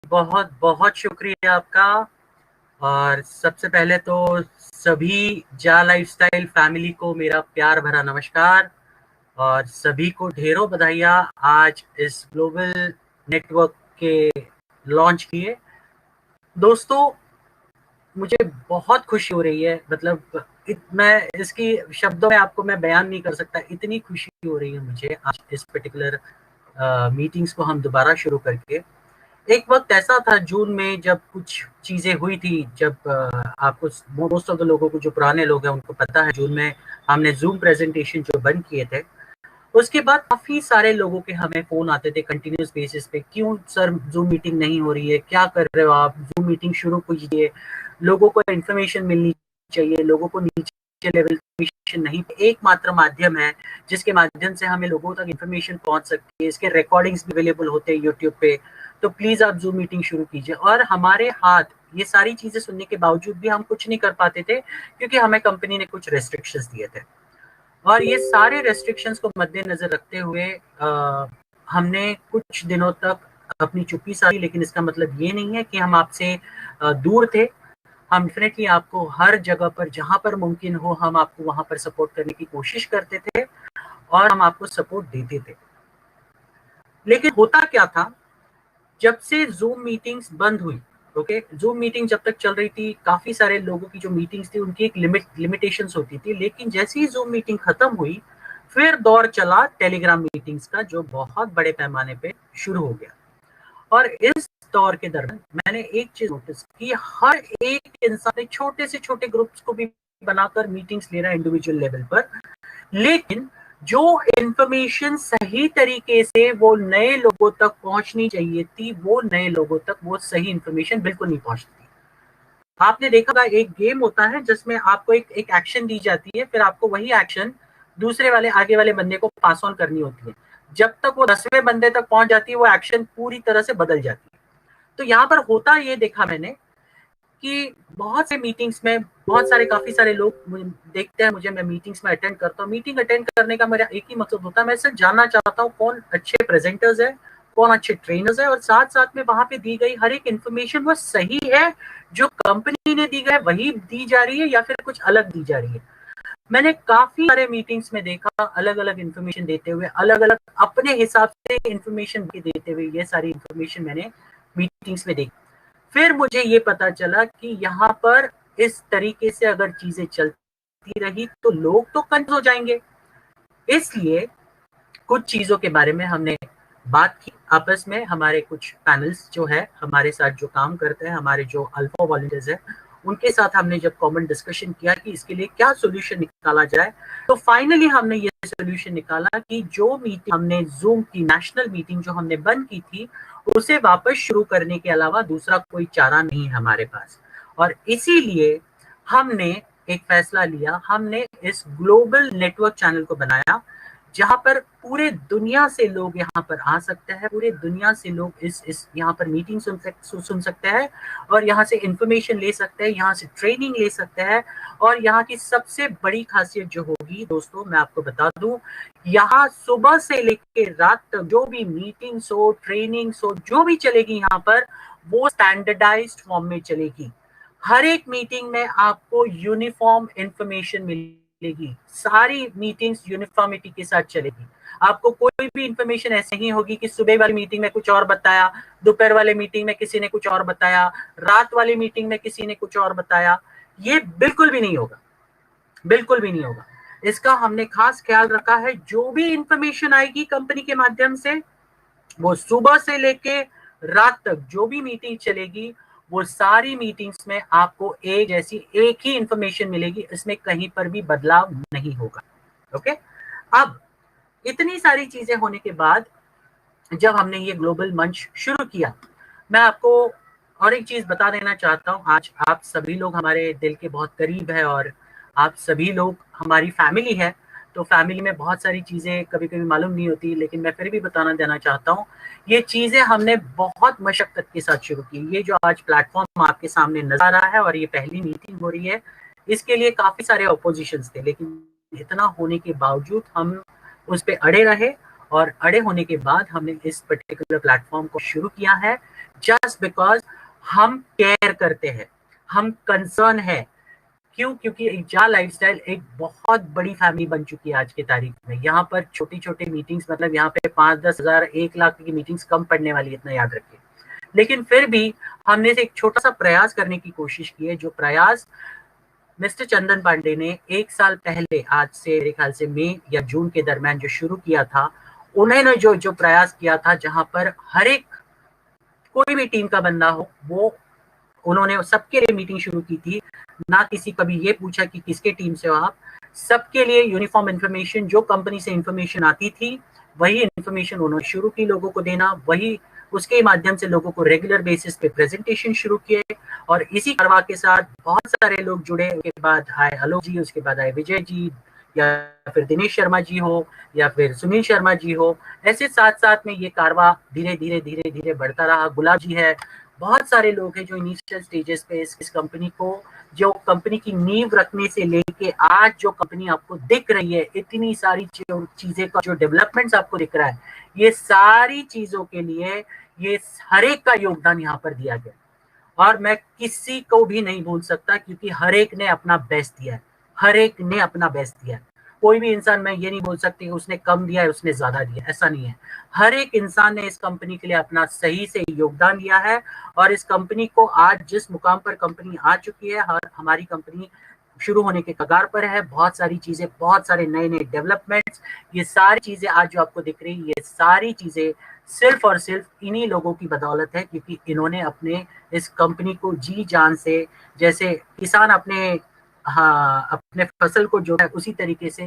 बहुत बहुत शुक्रिया आपका। और सबसे पहले तो सभी जा लाइफस्टाइल फैमिली को मेरा प्यार भरा नमस्कार और सभी को ढेरों बधाइयाँ आज इस ग्लोबल नेटवर्क के लॉन्च किए। दोस्तों, मुझे बहुत खुशी हो रही है, मतलब मैं इसकी शब्दों में आपको मैं बयान नहीं कर सकता, इतनी खुशी हो रही है मुझे आज इस पर्टिकुलर मीटिंग्स को हम दोबारा शुरू करके। एक वक्त ऐसा था जून में जब कुछ चीजें हुई थी, जब आपको मोस्ट ऑफ द लोगों को, जो पुराने लोग हैं उनको पता है, जून में हमने जूम प्रेजेंटेशन जो बंद किए थे, उसके बाद काफी सारे लोगों के हमें फोन आते थे कंटिन्यूस बेसिस पे, क्यों सर जूम मीटिंग नहीं हो रही है, क्या कर रहे हो आप, जूम मीटिंग शुरू कीजिए, लोगों को इन्फॉर्मेशन मिलनी चाहिए, लोगों को नीचे लेवल इन्फॉर्मेशन नहीं, एकमात्र माध्यम है जिसके माध्यम से हमें लोगों तक इन्फॉर्मेशन पहुंच सकती है, इसके रिकॉर्डिंग्स भी अवेलेबल होते हैं यूट्यूब पे, तो प्लीज आप जूम मीटिंग शुरू कीजिए। और हमारे हाथ ये सारी चीजें सुनने के बावजूद भी हम कुछ नहीं कर पाते थे, क्योंकि हमें कंपनी ने कुछ रेस्ट्रिक्शंस दिए थे। और ये सारे रेस्ट्रिक्शंस को मद्देनजर रखते हुए हमने कुछ दिनों तक अपनी चुप्पी साधी, लेकिन इसका मतलब ये नहीं है कि हम आपसे दूर थे। हम डेफिनेटली आपको हर जगह पर जहां पर मुमकिन हो हम आपको वहां पर सपोर्ट करने की कोशिश करते थे और हम आपको सपोर्ट देते थे। लेकिन होता क्या था, जब से जूम मीटिंग्स बंद हुई, ओके, जूम मीटिंग जब तक चल रही थी, काफी सारे लोगों की जो मीटिंग्स थी उनकी एक लिमिटेशंस होती थी, लेकिन जैसे ही जूम मीटिंग खत्म हुई, फिर दौर चला टेलीग्राम मीटिंग्स का, जो बहुत बड़े पैमाने पे शुरू हो गया। और इस दौर के दौरान मैंने एक चीज नोटिस की, हर एक इंसान छोटे से छोटे ग्रुप्स को भी बनाकर मीटिंग्स ले रहा है इंडिविजुअल लेवल पर, लेकिन जो इंफॉर्मेशन सही तरीके से वो नए लोगों तक पहुंचनी चाहिए थी, वो नए लोगों तक वो सही इंफॉर्मेशन बिल्कुल नहीं पहुंचती। आपने देखा था, एक गेम होता है जिसमें आपको एक एक्शन दी जाती है, फिर आपको वही एक्शन दूसरे वाले आगे वाले बंदे को पास ऑन करनी होती है। जब तक वो 10वें बंदे तक पहुंच जाती है, वो एक्शन पूरी तरह से बदल जाती है। तो यहाँ पर होता ये देखा मैंने कि बहुत से मीटिंग्स में बहुत सारे काफी सारे लोग देखते हैं मुझे, मैं मीटिंग्स में अटेंड करता हूँ। मीटिंग अटेंड करने का मेरा एक ही मकसद होता है, मैं सिर्फ जानना चाहता हूँ कौन अच्छे प्रेजेंटर्स है, कौन अच्छे ट्रेनर्स है, और साथ साथ में वहां पे दी गई हर एक इन्फॉर्मेशन वो सही है, जो कंपनी ने दी गई वही दी जा रही है या फिर कुछ अलग दी जा रही है। मैंने काफी सारे मीटिंग्स में देखा, अलग अलग इन्फॉर्मेशन देते हुए, अलग अलग अपने हिसाब से इन्फॉर्मेशन देते हुए, ये सारी इन्फॉर्मेशन मैंने मीटिंग्स में देखी। फिर मुझे ये पता चला कि यहाँ पर इस तरीके से अगर चीजें चलती रही तो लोग तो कंफ्यूज हो जाएंगे। इसलिए कुछ चीजों के बारे में हमने बात की आपस में, हमारे कुछ पैनल्स जो है हमारे साथ जो काम करते हैं, हमारे जो अल्फा वॉलंटियर्स है, उनके साथ हमने जब कॉमन डिस्कशन किया कि इसके लिए क्या सोल्यूशन निकाला जाए, तो फाइनली हमने ये सोल्यूशन निकाला कि जो मीटिंग हमने जूम की नेशनल मीटिंग जो हमने बंद की थी, उसे वापस शुरू करने के अलावा दूसरा कोई चारा नहीं है हमारे पास। और इसीलिए हमने एक फैसला लिया, हमने इस ग्लोबल नेटवर्क चैनल को बनाया, जहां पर पूरे दुनिया से लोग यहाँ पर आ सकते हैं, पूरे दुनिया से लोग इस यहाँ पर मीटिंग सुन सकते हैं और यहाँ से इंफॉर्मेशन ले सकते हैं, यहाँ से ट्रेनिंग ले सकते हैं। और यहाँ की सबसे बड़ी खासियत जो होगी दोस्तों, मैं आपको बता दूं, यहाँ सुबह से लेकर रात तक जो भी मीटिंग्स हो, ट्रेनिंग्स हो, जो भी चलेगी यहाँ पर, वो स्टैंडर्डाइज्ड फॉर्म में चलेगी। हर एक मीटिंग में आपको यूनिफॉर्म इंफॉर्मेशन मिलेगी, सारी मीटिंग्स यूनिफॉर्मिटी के साथ चलेगी। आपको कोई भी इंफॉर्मेशन ऐसे ही होगी कि सुबह वाली मीटिंग में कुछ और बताया, दोपहर वाले मीटिंग में किसी ने कुछ और बताया, रात वाली मीटिंग में किसी ने कुछ और बताया, ये बिल्कुल भी नहीं होगा, बिल्कुल भी नहीं होगा। इसका हमने खास ख्याल रखा है, जो भी इंफॉर्मेशन आएगी कंपनी के माध्यम से, वो सुबह से लेके रात तक जो भी मीटिंग चलेगी, वो सारी मीटिंग्स में आपको एक जैसी एक ही इंफॉर्मेशन मिलेगी, इसमें कहीं पर भी बदलाव नहीं होगा। ओके, अब इतनी सारी चीजें होने के बाद जब हमने ये ग्लोबल मंच शुरू किया, मैं आपको और एक चीज बता देना चाहता हूँ, आज आप सभी लोग हमारे दिल के बहुत करीब है और आप सभी लोग हमारी फैमिली है। तो फैमिली में बहुत सारी चीजें कभी कभी मालूम नहीं होती, लेकिन मैं फिर भी बताना देना चाहता हूँ, ये चीजें हमने बहुत मशक्कत के साथ शुरू की। ये जो आज प्लेटफॉर्म आपके सामने नजर आ रहा है और ये पहली मीटिंग हो रही है, इसके लिए काफी सारे अपोजिशंस थे, लेकिन इतना होने के बावजूद हम उस पर अड़े रहे और अड़े होने के बाद हमने इस पर्टिकुलर प्लेटफॉर्म को शुरू किया है, जस्ट बिकॉज हम केयर करते हैं, हम कंसर्न है। क्यों? क्योंकि जा लाइफस्टाइल एक बहुत बड़ी फैमिली बन चुकी है आज की तारीख में। यहाँ पर छोटी छोटी मीटिंग्स, मतलब यहाँ पे 5-10 हज़ार 1 लाख की मीटिंग्स कम पड़ने वाली है, इतना याद रखिए। लेकिन फिर भी हमने से एक छोटा सा प्रयास करने की कोशिश की है, जो प्रयास मिस्टर चंदन पांडे ने 1 साल पहले, आज से मेरे ख्याल से मई या जून के दरमियान जो शुरू किया था, उन्होंने जो प्रयास किया था, जहां पर हर एक कोई भी टीम का बंदा हो, वो उन्होंने सबके लिए मीटिंग शुरू की थी। ना किसी कभी ये पूछा कि किसके टीम से हो आप, सबके लिए यूनिफॉर्म इन्फॉर्मेशन, जो कंपनी से इन्फॉर्मेशन आती थी वही इन्फॉर्मेशन उन्होंने शुरू की लोगों को देना, वही उसके माध्यम से लोगों को रेगुलर बेसिस पे प्रेजेंटेशन शुरू किए। और इसी कारवा के साथ बहुत सारे लोग जुड़े। उसके बाद आए आलोक जी, उसके बाद आए विजय जी, या फिर दिनेश शर्मा जी हो, या फिर सुनील शर्मा जी हो। ऐसे साथ साथ में ये कारवा धीरे धीरे धीरे धीरे बढ़ता रहा। गुलाब जी है, बहुत सारे लोग हैं जो इनिशियल स्टेजेस पे इस कंपनी को, जो कंपनी की नींव रखने से लेके आज जो कंपनी आपको दिख रही है, इतनी सारी चीजें का जो डेवलपमेंट्स आपको दिख रहा है, ये सारी चीजों के लिए ये हर एक का योगदान यहाँ पर दिया गया। और मैं किसी को भी नहीं भूल सकता, क्योंकि हर एक ने अपना बेस्ट दिया है, हर एक ने अपना बेस्ट दिया है। कोई भी इंसान, मैं ये नहीं बोल सकती कि उसने कम दिया है, उसने ज्यादा दिया, ऐसा नहीं है। हर एक इंसान ने इस कंपनी के लिए अपना सही से योगदान दिया है। और इस कंपनी को आज जिस मुकाम पर कंपनी आ चुकी है, हमारी कंपनी शुरू होने के कगार पर है। बहुत सारी चीजें, बहुत सारे नए नए डेवलपमेंट्स, ये सारी चीजें आज जो आपको दिख रही है, ये सारी चीजें सिर्फ और सिर्फ इन्हीं लोगों की बदौलत है, क्योंकि इन्होंने अपने इस कंपनी को जी जान से, जैसे किसान अपने, हाँ, अपने फसल को जोता है, उसी तरीके से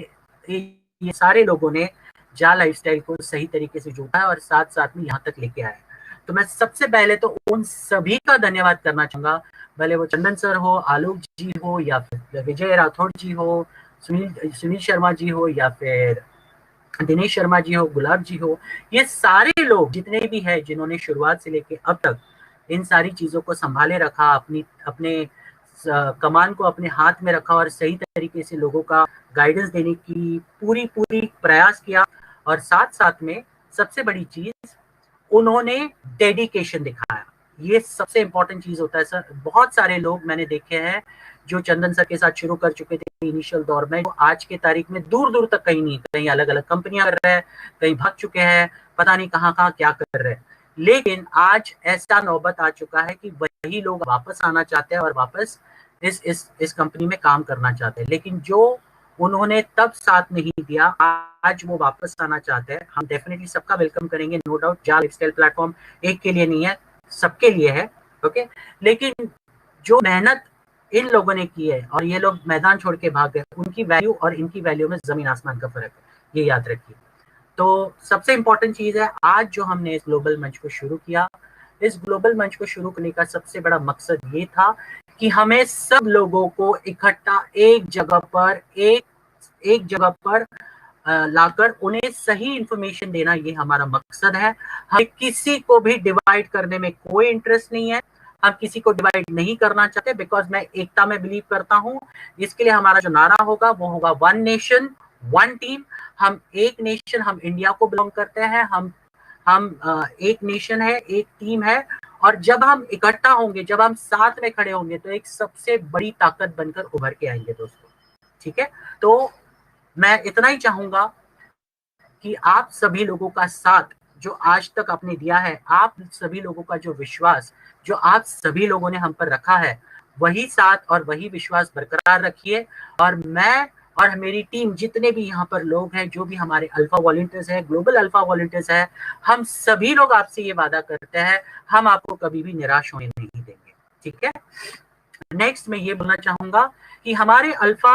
ये सारे लोगों ने जा लाइफस्टाइल को सही तरीके से जोता है और साथ साथ में यहाँ तक लेके आया है। तो मैं सबसे पहले तो उन सभी का धन्यवाद करना चाहूंगा, भले वो चंदन सर हो, आलोक जी हो, या फिर विजय राठौड़ जी हो, सुनील शर्मा जी हो, या फिर दिनेश शर्मा जी हो, गुलाब जी हो। ये सारे लोग जितने भी हैं, जिन्होंने शुरुआत से लेके अब तक इन सारी चीजों को संभाले रखा, अपने कमान को अपने हाथ में रखा और सही तरीके से लोगों का गाइडेंस देने की पूरी प्रयास किया। और साथ साथ में सबसे बड़ी चीज, उन्होंने डेडिकेशन दिखाया। ये सबसे इंपॉर्टेंट चीज होता है सर। बहुत सारे लोग मैंने देखे हैं जो चंदन सर के साथ शुरू कर चुके थे इनिशियल दौर में, जो आज के तारीख में दूर दूर तक कहीं नहीं, कहीं अलग अलग कंपनियां कर रहे हैं, कहीं भाग चुके हैं, पता नहीं कहाँ कहाँ क्या कर रहे हैं। लेकिन आज ऐसा नौबत आ चुका है कि वही लोग वापस आना चाहते हैं और वापस इस कंपनी में काम करना चाहते हैं। लेकिन जो उन्होंने तब साथ नहीं दिया, आज वो वापस आना चाहते हैं। हम डेफिनेटली सबका वेलकम करेंगे, नो डाउट। जा लाइफस्टाइल प्लेटफॉर्म एक के लिए नहीं है, सबके लिए है, ओके। लेकिन जो मेहनत इन लोगों ने की है और ये लोग मैदान छोड़ के भाग गए, उनकी वैल्यू और इनकी वैल्यू में जमीन आसमान का फर्क है, ये याद रखिए। तो सबसे इंपॉर्टेंट चीज है, आज जो हमने इस ग्लोबल मंच को शुरू किया, इस ग्लोबल मंच को शुरू करने का सबसे बड़ा मकसद ये था कि हमें सब लोगों को इकट्ठा एक जगह पर लाकर उन्हें सही इंफॉर्मेशन देना, ये हमारा मकसद है। हमें किसी को भी डिवाइड करने में कोई इंटरेस्ट नहीं है, हम किसी को डिवाइड नहीं करना चाहते, बिकॉज मैं एकता में बिलीव करता हूं। इसके लिए हमारा जो नारा होगा वो होगा वन नेशन वन टीम। हम एक नेशन, हम इंडिया को बिलोंग करते हैं, हम एक नेशन है, एक टीम है। और जब हम इकट्ठा होंगे, जब हम साथ में खड़े होंगे, तो एक सबसे बड़ी ताकत बनकर उभर के आएंगे दोस्तों, ठीक है। तो मैं इतना ही चाहूंगा कि आप सभी लोगों का साथ जो आज तक आपने दिया है, आप सभी लोगों का जो विश्वास जो आप सभी लोगों ने हम पर रखा है, वही साथ और वही विश्वास बरकरार रखिए। और मैं और मेरी टीम, जितने भी यहाँ पर लोग हैं, जो भी हमारे अल्फा वॉलंटियर्स हैं, ग्लोबल अल्फा वॉलंटियर्स हैं, हम सभी लोग आपसे ये वादा करते हैं, हम आपको कभी भी निराश होने नहीं देंगे, ठीक है। नेक्स्ट मैं ये बोलना चाहूंगा कि हमारे अल्फा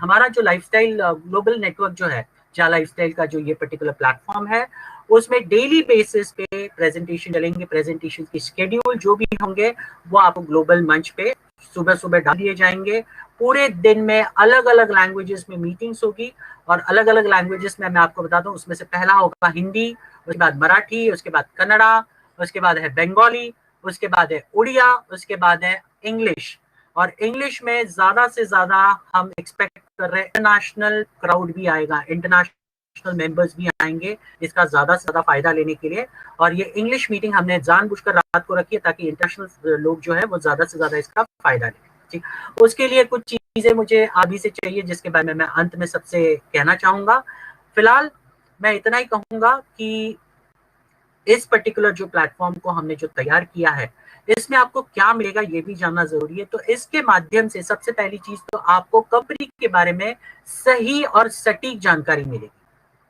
हमारा जो लाइफस्टाइल ग्लोबल नेटवर्क जो है, जा लाइफस्टाइल का जो ये पर्टिकुलर प्लेटफॉर्म है, उसमें डेली बेसिस पे प्रेजेंटेशन चलेंगे। प्रेजेंटेशन की शेड्यूल जो भी होंगे वो आपको ग्लोबल मंच पे सुबह सुबह डाल दिए जाएंगे। पूरे दिन में अलग अलग लैंग्वेजेस में मीटिंग्स होगी, और अलग अलग लैंग्वेजेस में मैं आपको बता दूं, उसमें से पहला होगा हिंदी, उसके बाद मराठी, उसके बाद कन्नड़ा, उसके बाद है बंगाली, उसके बाद है उड़िया, उसके बाद है इंग्लिश। और इंग्लिश में ज्यादा से ज्यादा हम एक्सपेक्ट कर रहे हैं इंटरनेशनल क्राउड भी आएगा, इंटरनेशनल इंटरनेशनल मेंबर्स भी आएंगे इसका ज़्यादा से ज़्यादा फ़ायदा लेने के लिए। और ये इंग्लिश मीटिंग हमने जानबूझकर रात को रखी है ताकि इंटरनेशनल लोग जो है वो ज़्यादा से ज़्यादा इसका फ़ायदा लें। ठीक, उसके लिए कुछ चीज़ें मुझे अभी से चाहिए जिसके बारे में मैं अंत में सबसे कहना चाहूँगा। फिलहाल मैं इतना ही कहूँगा कि इस पर्टिकुलर जो प्लेटफॉर्म को हमने जो तैयार किया है इसमें आपको क्या मिलेगा ये भी जानना जरूरी है। तो इसके माध्यम से सबसे पहली चीज तो आपको कंपनी के बारे में सही और सटीक जानकारी मिलेगी,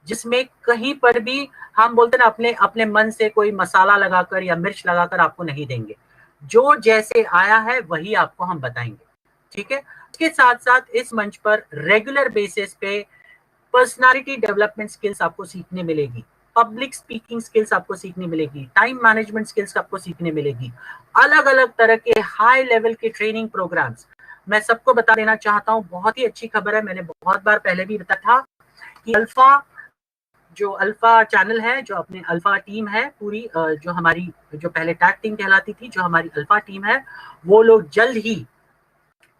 जिसमें कहीं पर भी हम बोलते ना अपने अपने मन से कोई मसाला लगाकर या मिर्च लगाकर आपको नहीं देंगे। जो जैसे आया है वही आपको हम बताएंगे। ठीक है, इसके साथ साथ इस मंच पर रेगुलर बेसिस पे पर्सनालिटी डेवलपमेंट स्किल्स आपको सीखने मिलेगी, पब्लिक स्पीकिंग स्किल्स आपको सीखने मिलेगी, टाइम मैनेजमेंट स्किल्स आपको सीखने मिलेगी, अलग अलग तरह के हाई लेवल के ट्रेनिंग प्रोग्राम्स। मैं सबको बता देना चाहता हूँ, बहुत ही अच्छी खबर है, मैंने बहुत बार पहले भी बताया था कि अल्फा चैनल है, जो अपने अल्फा टीम है पूरी, जो हमारी जो पहले टैग टीम कहलाती थी, जो हमारी अल्फा टीम है, वो लोग जल्द ही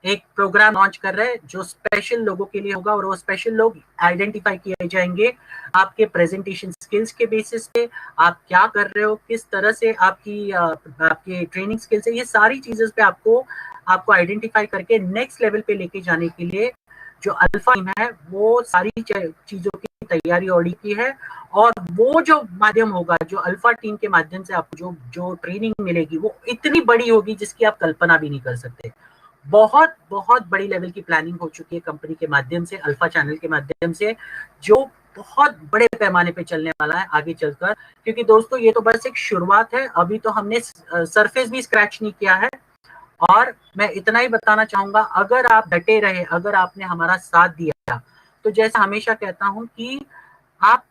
एक प्रोग्राम लॉन्च कर रहे हैं जो स्पेशल लोगों के लिए होगा। और वो स्पेशल लोग आइडेंटिफाई किए जाएंगे आपके प्रेजेंटेशन स्किल्स के बेसिस पे, आप क्या कर रहे हो, किस तरह से आपकी ट्रेनिंग स्किल्स है, ये सारी चीजें पे आपको आइडेंटिफाई करके नेक्स्ट लेवल पे लेके जाने के लिए जो अल्फा टीम है वो सारी चीजों की तैयारी ऑलरेडी की है। और वो जो माध्यम होगा, जो अल्फा टीम के माध्यम से आपको जो जो ट्रेनिंग मिलेगी वो इतनी बड़ी होगी जिसकी आप कल्पना भी नहीं कर सकते। बहुत बहुत बड़ी लेवल की प्लानिंग हो चुकी है कंपनी के माध्यम से, अल्फा चैनल के माध्यम से, जो बहुत बड़े पैमाने पे चलने वाला है आगे चलकर। क्योंकि दोस्तों ये तो बस एक शुरुआत है, अभी तो हमने सरफेस भी स्क्रैच नहीं किया है। और मैं इतना ही बताना चाहूंगा, अगर आप डटे रहे, अगर आपने हमारा साथ दिया, तो जैसा हमेशा कहता हूं कि आप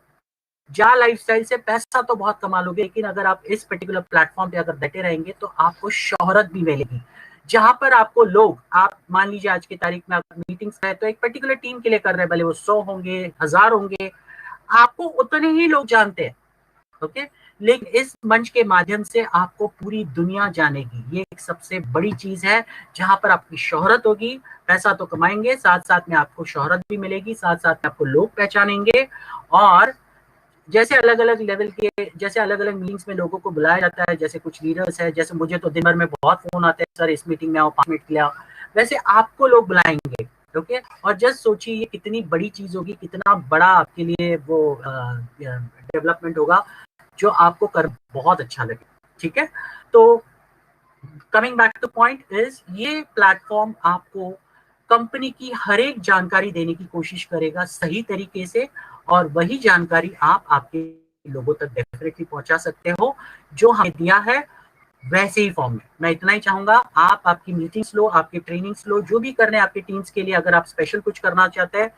जा लाइफस्टाइल से पैसा तो बहुत कमा लोगे, लेकिन अगर आप इस पर्टिकुलर प्लेटफॉर्म पे अगर डटे रहेंगे तो आपको शोहरत भी मिलेगी। जहां पर आपको लोग, आप मान लीजिए आज की तारीख में आप मीटिंग्स है तो एक पर्टिकुलर टीम के लिए कर रहे हैं, भले वो 100 होंगे, 1000 होंगे, आपको उतने ही लोग जानते हैं। ओके, लेकिन इस मंच के माध्यम से आपको पूरी दुनिया जानेगी, ये एक सबसे बड़ी चीज है जहां पर आपकी शोहरत होगी। पैसा तो कमाएंगे, साथ साथ में आपको शोहरत भी मिलेगी, साथ साथ में आपको लोग पहचानेंगे। और जैसे अलग अलग लेवल के, जैसे अलग अलग मीटिंग्स में लोगों को बुलाया जाता है, जैसे कुछ लीडर्स है, जैसे मुझे तो दिन भर में बहुत फोन आते हैं, सर इस मीटिंग में आओ, 5 मिनट के लिए आओ, वैसे आपको लोग बुलाएंगे। ओके, और जस्ट सोचिए ये कितनी बड़ी चीज होगी, कितना बड़ा आपके लिए वो डेवलपमेंट होगा जो आपको कर बहुत अच्छा लगे। ठीक है, तो coming back two point is, ये प्लेटफॉर्म आपको कंपनी की हर एक जानकारी देने की कोशिश करेगा सही तरीके से, और वही जानकारी आप आपके लोगों तक डेफिनेटली पहुंचा सकते हो जो हमें दिया है वैसे ही फॉर्म में। मैं इतना ही चाहूंगा, आप आपकी मीटिंग्स लो, आपकी ट्रेनिंग्स लो, जो भी करने आपकी टीम्स के लिए, अगर आप स्पेशल कुछ करना चाहते हैं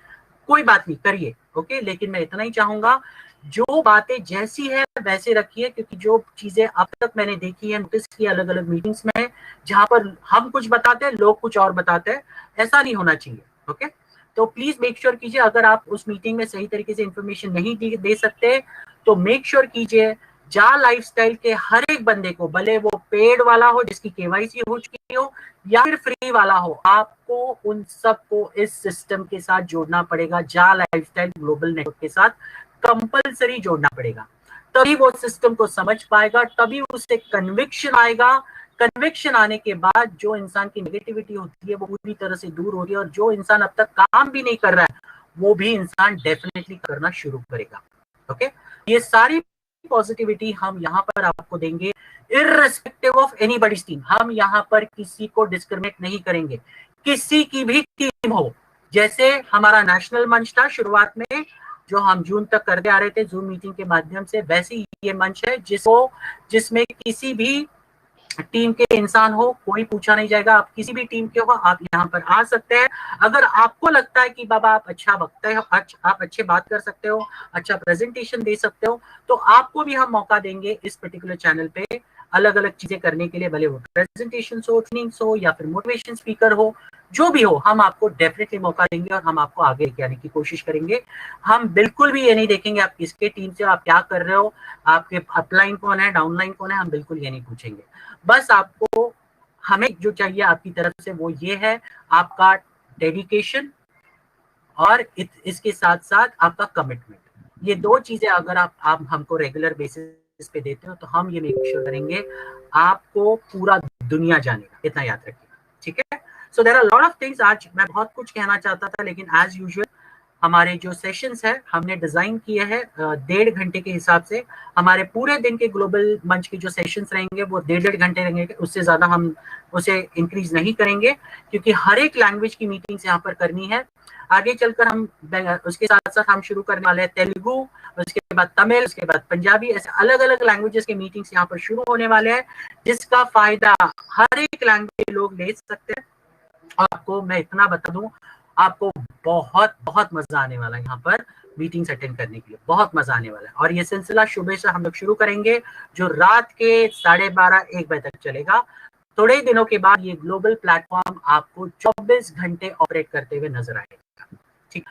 कोई बात नहीं, करिए। ओके, लेकिन मैं इतना ही चाहूंगा जो बातें जैसी है वैसे रखिए, क्योंकि जो चीजें अब तक मैंने देखी है, नोटिस की अलग अलग मीटिंग्स में, जहां पर हम कुछ बताते हैं लोग कुछ और बताते हैं, ऐसा नहीं होना चाहिए। ओके, तो प्लीज मेक श्योर कीजिए, अगर आप उस मीटिंग में सही तरीके से इंफॉर्मेशन नहीं दे सकते तो मेक श्योर कीजिए जा लाइफस्टाइल के हर एक बंदे को, भले वो पेड वाला हो जिसकी केवाईसी हो चुकी हो या फिर फ्री वाला हो, आपको उन सबको इस सिस्टम के साथ जोड़ना पड़ेगा, जा लाइफस्टाइल ग्लोबल नेटवर्क के साथ कंपलसरी जोड़ना पड़ेगा। तभी वो सिस्टम को समझ पाएगा, तभी उसे कन्विक्शन आएगा। कन्विक्शन आने के बाद जो इंसान की नेगेटिविटी होती है वो पूरी तरह से दूर हो रही है, और जो इंसान अब तक काम भी नहीं कर रहा है वो भी इंसान डेफिनेटली करना शुरू करेगा। ओके, ये सारी पॉजिटिविटी हम यहाँ पर आपको देंगे, इररिस्पेक्टिव ऑफ एनीबॉडीज टीम। हम यहाँ पर किसी को डिस्क्रिमिनेट नहीं करेंगे, किसी की भी टीम हो। जैसे हमारा नेशनल मंच था शुरुआत में, जो हम जून तक करते आ रहे थे जूम मीटिंग के माध्यम से, वैसे ही ये मंच है जिसमें किसी भी टीम के इंसान हो, कोई पूछा नहीं जाएगा। आप किसी भी टीम के हो, आप यहाँ पर आ सकते हैं। अगर आपको लगता है कि बाबा आप अच्छा वक्ता हो, आप अच्छे बात कर सकते हो, अच्छा प्रेजेंटेशन दे सकते हो, तो आपको भी हम मौका देंगे इस पर्टिकुलर चैनल पे अलग अलग चीजें करने के लिए, भले वो प्रेजेंटेशन हो, ट्रेनिंग्स हो, या फिर मोटिवेशन स्पीकर हो, जो भी हो, हम आपको डेफिनेटली मौका देंगे और हम आपको आगे लेके आने की कोशिश करेंगे। हम बिल्कुल भी ये नहीं देखेंगे आप किसके टीम से, आप क्या कर रहे हो, आपके अपलाइन कौन है, डाउनलाइन कौन है, हम बिल्कुल ये नहीं पूछेंगे। बस आपको, हमें जो चाहिए आपकी तरफ से वो ये है, आपका डेडिकेशन और इसके साथ साथ आपका कमिटमेंट। ये 2 चीजें अगर आप हमको रेगुलर बेसिस पे देते हो तो हम ये मेक श्योर करेंगे आपको पूरा दुनिया जानेगा, इतना याद रखिएगा, ठीक है। So there are lot of things. आज मैं बहुत कुछ कहना चाहता था, लेकिन एज यूजुअल हमारे जो सेशंस है हमने डिजाइन किए हैं 1.5 घंटे के हिसाब से। हमारे पूरे दिन के ग्लोबल मंच के जो सेशंस रहेंगे वो 1.5 घंटे रहेंगे, उससे ज्यादा हम उसे इंक्रीज नहीं करेंगे, क्योंकि हर एक लैंग्वेज की मीटिंग्स यहाँ पर करनी है। आगे चलकर हम उसके साथ साथ हम शुरू करने वाले हैं तेलुगु, उसके बाद तमिल, उसके बाद पंजाबी, ऐसे अलग अलग लैंग्वेजेस के मीटिंग्स यहाँ पर शुरू होने वाले हैं, जिसका फायदा हर एक लैंग्वेज के लोग ले सकते हैं। आपको मैं इतना बता दूं, आपको बहुत बहुत मजा आने वाला है यहाँ पर मीटिंग्स अटेंड करने के लिए, बहुत मजा आने वाला है। और ये सिलसिला सुबह से हम लोग शुरू करेंगे, जो रात के 12:30-1 बजे तक चलेगा। थोड़े ही दिनों के बाद ये ग्लोबल प्लेटफॉर्म आपको 24 घंटे ऑपरेट करते हुए नजर आएगा, ठीक।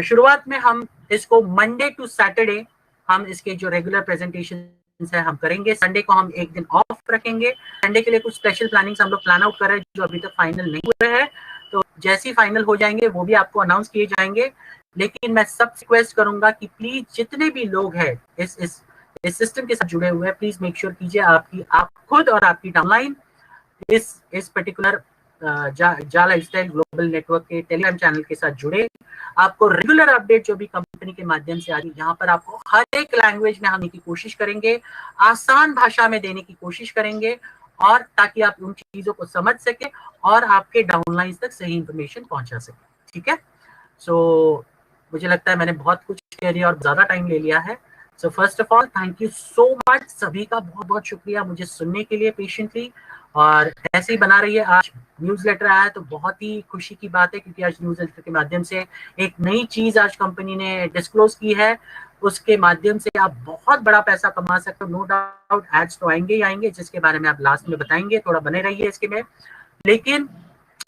शुरुआत में हम इसको मंडे टू सैटरडे हम इसके जो रेगुलर प्रेजेंटेशन है हम करेंगे। संडे को हम एक दिन ऑफ रखेंगे। संडे के लिए कुछ स्पेशल प्लानिंग्स हम लोग प्लान आउट कर रहे हैं जो अभी तक फाइनल नहीं हुए हैं, तो जैसे ही फाइनल हो जाएंगे वो भी आपको अनाउंस किए जाएंगे। लेकिन मैं सब रिक्वेस्ट करूंगा कि प्लीज जितने भी लोग हैं इस सिस्टम के साथ जुड़े हुए हैं, प्लीज मेक श्योर कीजिए आप खुद और आपकी डाउनलाइन इस पर्टिकुलर जा लाइफस्टाइल ग्लोबल नेटवर्क के टेलीग्राम चैनल के साथ जुड़े। आपको रेगुलर अपडेट जो भी कंपनी के माध्यम से आ रही है, यहाँ पर आपको हर एक लैंग्वेज में आने की कोशिश करेंगे, आसान भाषा में देने की कोशिश करेंगे, और ताकि आप उन चीजों को समझ सके और आपके डाउनलाइन तक सही इंफॉर्मेशन पहुंचा सके, ठीक है। सो मुझे लगता है मैंने बहुत कुछ कह दिया और ज्यादा टाइम ले लिया है। So first of all thank you so much, सभी का बहुत बहुत शुक्रिया मुझे सुनने के लिए पेशेंटली, और ऐसे ही बना रहिए। आज न्यूज़लेटर आया तो बहुत ही खुशी की बात है, क्योंकि आज न्यूज़लेटर के माध्यम से एक नई चीज आज कंपनी ने डिस्क्लोज की है, उसके माध्यम से आप बहुत बड़ा पैसा कमा सकते हो। नो डाउट एड्स तो आएंगे ही आएंगे, जिसके बारे में आप लास्ट में बताएंगे, थोड़ा बने रहिए इसके में। लेकिन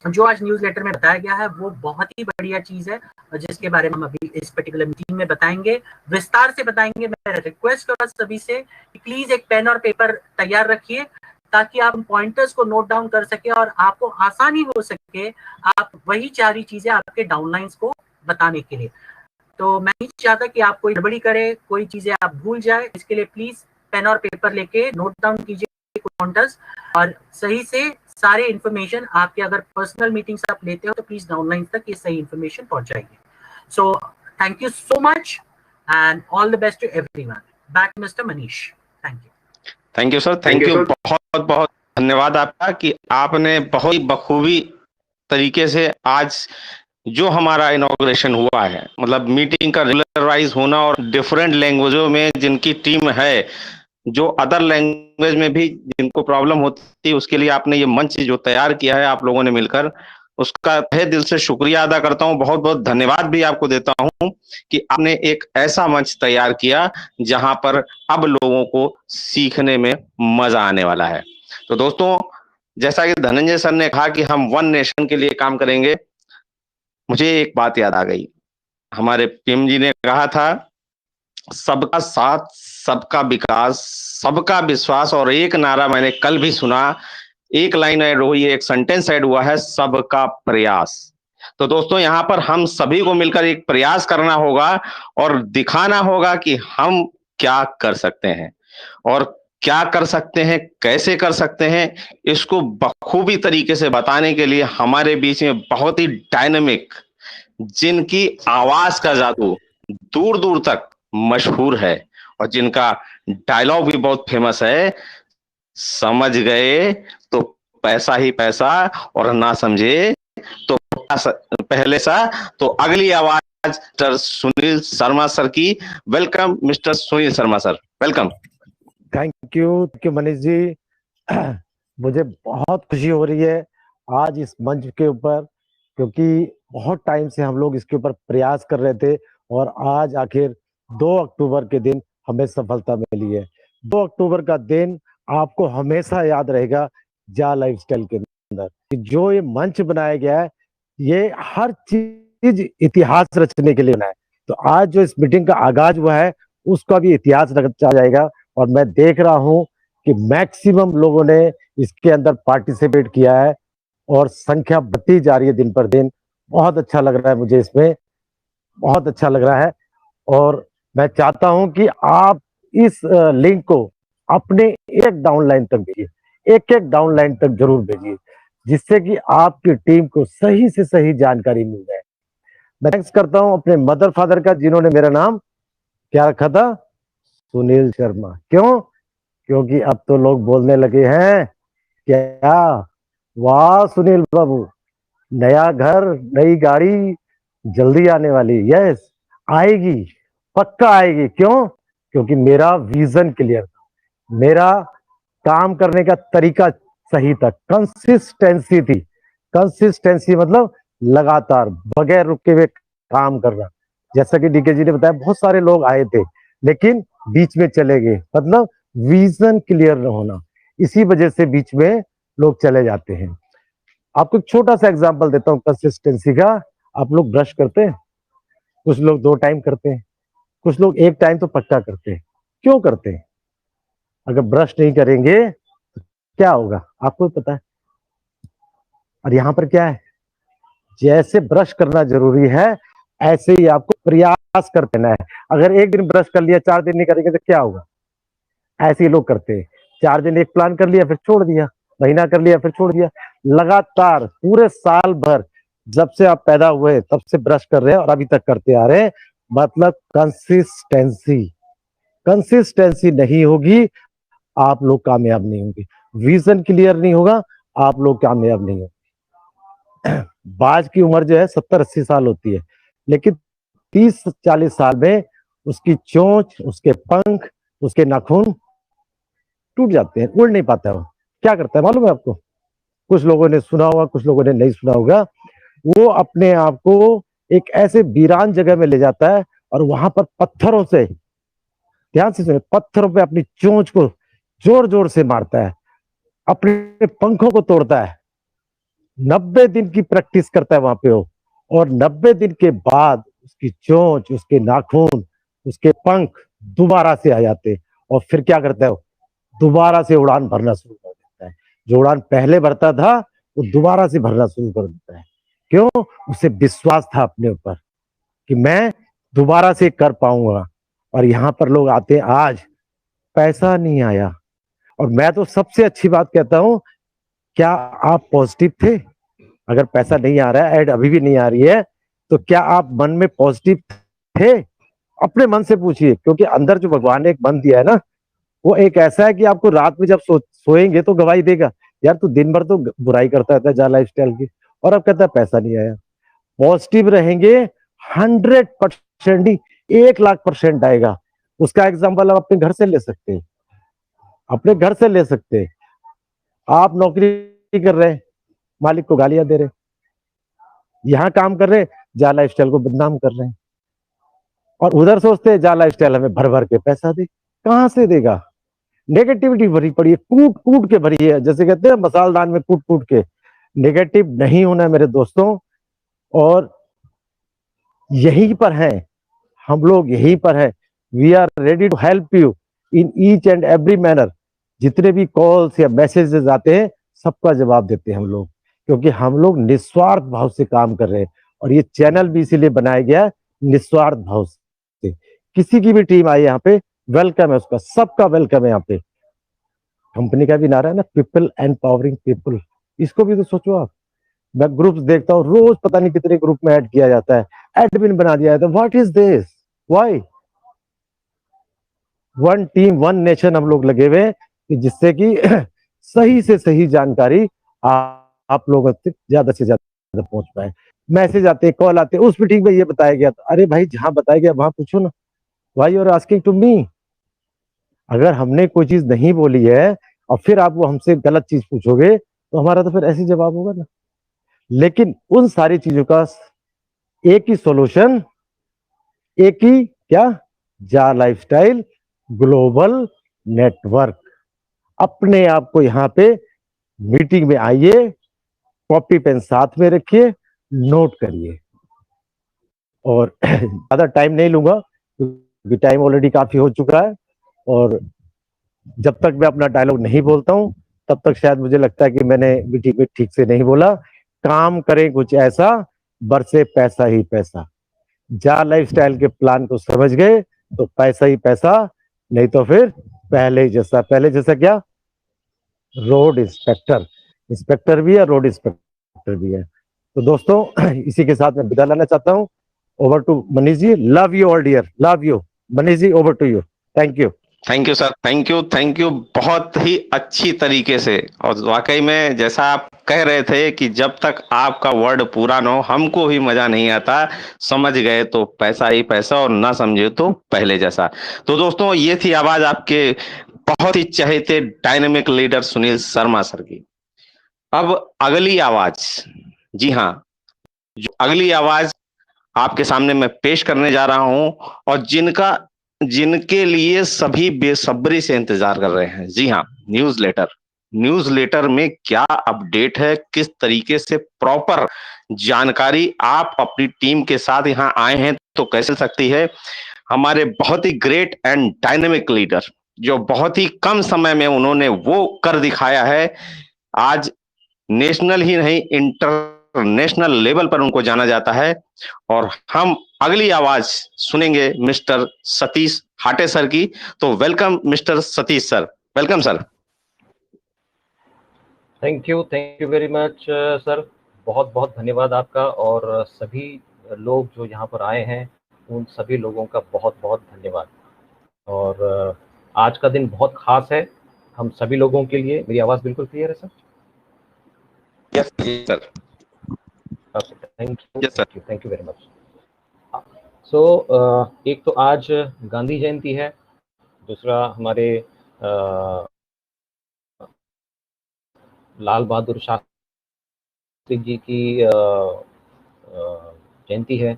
जो आज न्यूज़लेटर में बताया गया है वो बहुत ही बढ़िया चीज है, जिसके बारे में हम अभी इस पर्टिकुलर मीटिंग में बताएंगे, विस्तार से बताएंगे। मैं रिक्वेस्ट करूंगा सभी से कि प्लीज एक पेन और पेपर तैयार रखिए, ताकि आप पॉइंटर्स को नोट डाउन कर सके और आपको आसानी हो सके आप वही सारी चीजें आपके डाउनलाइंस को बताने के लिए। तो मैं नहीं चाहता कि आप कोई गड़बड़ी करे, कोई चीजें आप भूल जाए। इसके लिए प्लीज पेन और पेपर लेके नोट डाउन कीजिए पॉइंटर्स, और सही से सारे इन्फॉर्मेशन आपके अगर पर्सनल मीटिंग्स आप लेते हो तो प्लीज डाउनलाइन तक ये सही इन्फॉर्मेशन पहुंचाइए। So thank you so much and all the best to everyone. Back mister Manish, thank you sir, thank you. बहुत बहुत धन्यवाद आपका कि आपने बहुत ही बखूबी तरीके से आज जो हमारा इनॉग्रेशन हुआ है, मतलब मीटिंग का रेगुलराइज होना, और डिफरेंट लैंग्वेजों में जिनकी टीम है, जो अदर लैंग्वेज में भी जिनको प्रॉब्लम होती है, उसके लिए आपने ये मंच जो तैयार किया है आप लोगों ने मिलकर, उसका तहे दिल से शुक्रिया अदा करता हूं। बहुत बहुत धन्यवाद भी आपको देता हूं कि आपने एक ऐसा मंच तैयार किया जहां पर अब लोगों को सीखने में मजा आने वाला है। तो दोस्तों, जैसा कि धनंजय सर ने कहा कि हम वन नेशन के लिए काम करेंगे, मुझे एक बात याद आ गई। हमारे पीएम जी ने कहा था, सबका साथ, सबका विकास, सबका विश्वास, और एक नारा मैंने कल भी सुना, एक लाइन ऐड हुई है, एक सेंटेंस ऐड हुआ है, सबका प्रयास। तो दोस्तों, यहां पर हम सभी को मिलकर एक प्रयास करना होगा और दिखाना होगा कि हम क्या कर सकते हैं, और क्या कर सकते हैं, कैसे कर सकते हैं, इसको बखूबी तरीके से बताने के लिए हमारे बीच में बहुत ही डायनेमिक, जिनकी आवाज का जादू दूर दूर तक मशहूर है और जिनका डायलॉग भी बहुत फेमस है, समझ गए तो पैसा ही पैसा, और ना समझे तो पहले सा। तो अगली आवाज मिस्टर सुनील शर्मा सर की। Welcome mister Sunil Sharma sir, welcome. Thank you Manish ji. मुझे बहुत खुशी हो रही है आज इस मंच के ऊपर, क्योंकि बहुत टाइम से हम लोग इसके ऊपर प्रयास कर रहे थे, और आज आखिर 2 अक्टूबर के दिन हमें सफलता मिली है। 2 अक्टूबर का दिन आपको हमेशा याद रहेगा जा लाइफस्टाइल के अंदर, कि जो ये मंच बनाया गया है, ये हर चीज इतिहास रचने के लिए बना है। तो आज जो इस मीटिंग का आगाज हुआ है, उसका भी इतिहास रचा जाएगा। और मैं देख रहा हूं कि मैक्सिमम लोगों ने इसके अंदर पार्टिसिपेट किया है, और संख्या बढ़ती जा रही है दिन पर दिन। बहुत अच्छा लग रहा है मुझे, इसमें बहुत अच्छा लग रहा है। और मैं चाहता हूं कि आप इस लिंक को अपने एक डाउनलाइन तक भेजिए, एक एक डाउनलाइन तक जरूर भेजिए, जिससे कि आपकी टीम को सही से सही जानकारी मिल जाए। मैं थैंक्स करता हूं अपने मदर फादर का, जिन्होंने मेरा नाम क्या रखा था, सुनील शर्मा। क्यों? क्योंकि अब तो लोग बोलने लगे हैं क्या, वाह सुनील बाबू, नया घर, नई गाड़ी जल्दी आने वाली। यस, आएगी, पक्का आएगी। क्यों? क्योंकि मेरा विजन क्लियर था, मेरा काम करने का तरीका सही था, कंसिस्टेंसी थी। कंसिस्टेंसी मतलब लगातार बगैर रुके हुए काम करना। जैसा कि डीके जी ने बताया, बहुत सारे लोग आए थे लेकिन बीच में चले गए, मतलब विजन क्लियर न होना, इसी वजह से बीच में लोग चले जाते हैं। आपको एक छोटा सा एग्जांपल देता हूं कंसिस्टेंसी का। आप लोग ब्रश करते हैं, कुछ लोग 2 टाइम करते हैं, कुछ लोग 1 टाइम तो पक्का करते हैं। क्यों करते हैं? अगर ब्रश नहीं करेंगे क्या होगा आपको पता है। और यहां पर क्या है, जैसे ब्रश करना जरूरी है, ऐसे ही आपको प्रयास करते रहना है। अगर एक दिन ब्रश कर लिया, 4 दिन नहीं करेंगे तो क्या होगा? ऐसे ही लोग करते हैं, 4 दिन एक प्लान कर लिया फिर छोड़ दिया, महीना कर लिया फिर छोड़ दिया, लगातार पूरे साल भर जब से आप पैदा हुए तब से ब्रश कर रहे हैं और अभी तक करते आ रहे हैं। मतलब कंसिस्टेंसी, कंसिस्टेंसी नहीं होगी, आप लोग कामयाब नहीं होंगे। विजन क्लियर नहीं होगा, आप लोग कामयाब नहीं होंगे। बाज की उम्र जो है 70-80 साल होती है, लेकिन 30-40 साल में उसकी चोंच, उसके पंख, उसके नाखून टूट जाते हैं, उड़ नहीं पाता है। वो क्या करता है मालूम है आपको? कुछ लोगों ने सुना होगा, कुछ लोगों ने नहीं सुना होगा। वो अपने आप को एक ऐसे वीरान जगह में ले जाता है और वहां पर पत्थरों से, ध्यान से सुनिए, पत्थरों पे अपनी चोंच को जोर जोर से मारता है, अपने पंखों को तोड़ता है। 90 दिन की प्रैक्टिस करता है वहां पे वो, और 90 दिन के बाद उसकी चोंच, उसके नाखून, उसके पंख दोबारा से आ जाते हैं। और फिर क्या करता है वो? दोबारा से उड़ान भरना शुरू कर देता है। जो उड़ान पहले भरता था वो दोबारा से भरना शुरू कर देता है। क्यों? उसे विश्वास था अपने ऊपर कि मैं दोबारा से कर पाऊंगा। और यहां पर लोग आते हैं, आज पैसा नहीं आया, और मैं तो सबसे अच्छी बात कहता हूं, क्या आप पॉजिटिव थे? अगर पैसा नहीं आ रहा है, एड अभी भी नहीं आ रही है, तो क्या आप मन में पॉजिटिव थे? अपने मन से पूछिए, क्योंकि अंदर जो भगवान ने एक मन दिया है ना, वो एक ऐसा है कि आपको रात में जब सोएंगे तो गवाही देगा, यार तू दिन भर तो बुराई करता रहता है जा लाइफस्टाइल की, और अब कहता है पैसा नहीं आया। पॉजिटिव रहेंगे, 100% ही, 1,00,000% आएगा। उसका एग्जाम्पल आप अपने घर से ले सकते हैं, अपने घर से ले सकते हैं। आप नौकरी कर रहे हैं, मालिक को गालियां दे रहे हैं, यहां काम कर रहे हैं, जा लाइफस्टाइल को बदनाम कर रहे हैं, और उधर सोचते हैं जा लाइफस्टाइल हमें भर भर के पैसा दे। कहां से देगा? नेगेटिविटी भरी पड़ी है, कूट कूट के भरी है, जैसे कहते हैं मसालदान में कूट कूट के। नेगेटिव नहीं होना है मेरे दोस्तों, और यहीं पर है हम लोग, यहीं पर है। We are ready to help you in each and every manner. जितने भी कॉल्स या मैसेजेस आते हैं सबका जवाब देते हैं हम लोग, क्योंकि हम लोग निस्वार्थ भाव से काम कर रहे हैं। और ये चैनल भी इसीलिए बनाया गया है, निस्वार्थ भाव से। किसी की भी टीम आई यहाँ पे, वेलकम है उसका, सबका वेलकम है यहाँ पे। कंपनी का भी नारा है ना, पीपल एम्पावरिंग पीपल, इसको भी तो सोचो आप। मैं ग्रुप्स देखता हूँ, रोज पता नहीं कितने ग्रुप में ऐड किया जाता है, एडमिन बना दिया जाता है। What is this? Why? One team one nation हम लोग लगे हुए कि जिससे कि सही से सही जानकारी आप लोगों तक ज्यादा से ज्यादा पहुंच पाए। मैसेज आते, कॉल आते, उस मीटिंग में ये बताया गया था, अरे भाई जहां बताया गया वहां पूछो ना, why you are asking to me? अगर हमने कोई चीज नहीं बोली है और फिर आप वो हमसे गलत चीज पूछोगे तो हमारा तो फिर ऐसे जवाब होगा ना। लेकिन उन सारी चीजों का एक ही सॉल्यूशन, एक ही क्या, जा लाइफस्टाइल ग्लोबल नेटवर्क। अपने आप को यहाँ पे मीटिंग में आइए, कॉपी पेन साथ में रखिए, नोट करिए। और ज्यादा टाइम नहीं लूंगा क्योंकि टाइम ऑलरेडी काफी हो चुका है, और जब तक मैं अपना डायलॉग नहीं बोलता हूं तब तक शायद मुझे लगता है कि मैंने मीटिंग में ठीक से नहीं बोला। काम करें कुछ ऐसा, बरसे पैसा ही पैसा। जा लाइफस्टाइल के प्लान को समझ गए तो पैसा ही पैसा, नहीं तो फिर पहले जैसा क्या, रोड इंस्पेक्टर, इंस्पेक्टर भी है, रोड इंस्पेक्टर भी है। तो दोस्तों इसी के साथ मैं विदा लेना चाहता हूँ। Over to Manish ji, love you all dear, love you. Manish ji, over to you, thank you. Thank you sir, thank you बहुत ही अच्छी तरीके से। और वाकई में जैसा आप कह रहे थे कि जब तक आपका वर्ड पूरा ना हो हमको भी मजा नहीं आता, समझ गए तो पैसा ही पैसा और ना समझे तो पहले जैसा। तो दोस्तों ये थी आवाज आपके बहुत ही चहेते dynamic leader Sunil Sharma sir की। अब अगली आवाज, जी हाँ, जो अगली आवाज आपके सामने मैं पेश करने जा रहा हूं और जिनके लिए सभी बेसब्री से इंतजार कर रहे हैं। जी हाँ, न्यूज़लेटर में क्या अपडेट है, किस तरीके से प्रॉपर जानकारी आप अपनी टीम के साथ यहाँ आए हैं तो कैसे सकती है। हमारे बहुत ही ग्रेट एंड डायनेमिक लीडर जो बहुत ही कम समय में उन्होंने वो कर दिखाया है, आज नेशनल ही नहीं इंटरनेशनल लेवल पर उनको जाना जाता है। और हम अगली आवाज सुनेंगे मिस्टर सतीश हाटे सर की। तो welcome mister Satish sir, welcome sir. Thank you very much sir, बहुत बहुत धन्यवाद आपका। और सभी लोग जो यहाँ पर आए हैं उन सभी लोगों का बहुत बहुत धन्यवाद। और आज का दिन बहुत खास है हम सभी लोगों के लिए। मेरी आवाज़ बिल्कुल क्लियर है sir? Yes sir. Thank you very much. So एक तो आज गांधी जयंती है, दूसरा हमारे लाल बहादुर शास्त्री जी की जयंती है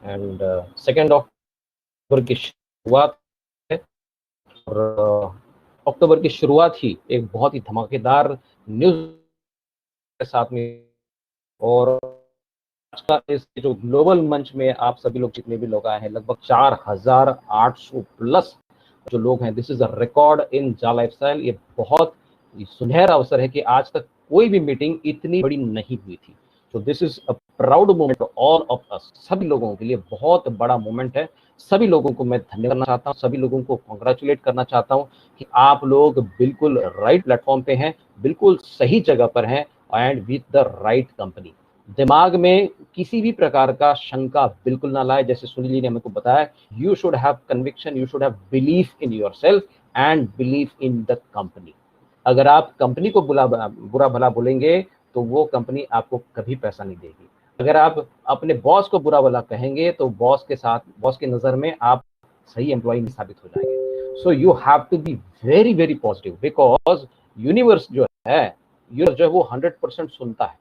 एंड 2 अक्टूबर की शुरुआत है। और अक्टूबर की शुरुआत ही एक बहुत ही धमाकेदार न्यूज़ के साथ में। और आज का इस जो ग्लोबल मंच में आप सभी लोग जितने भी लोग आए हैं, लगभग 4800 प्लस जो लोग हैं, this is a record in जा लाइफस्टाइल। ये बहुत सुनहरा अवसर है कि आज तक कोई भी मीटिंग इतनी बड़ी नहीं हुई थी। तो this is a proud moment all of us, सभी लोगों के लिए बहुत बड़ा मोमेंट है। सभी लोगों को मैं धन्यवाद करना चाहता हूँ, सभी लोगों को कॉन्ग्रेचुलेट करना चाहता हूँ कि आप लोग बिल्कुल राइट प्लेटफॉर्म पे हैं, बिल्कुल सही जगह पर हैं and with the right company. दिमाग में किसी भी प्रकार का शंका बिल्कुल ना लाए। जैसे सुनील जी ने हमको बताया, you should have conviction, you should have belief in yourself and belief in the company. अगर आप कंपनी को बुरा भला बोलेंगे तो वो कंपनी आपको कभी पैसा नहीं देगी। अगर आप अपने बॉस को बुरा भला कहेंगे तो बॉस की नजर में आप सही एम्प्लॉय नहीं साबित हो जाएंगे। So you have to be very very positive, because universe जो है 100% सुनता है।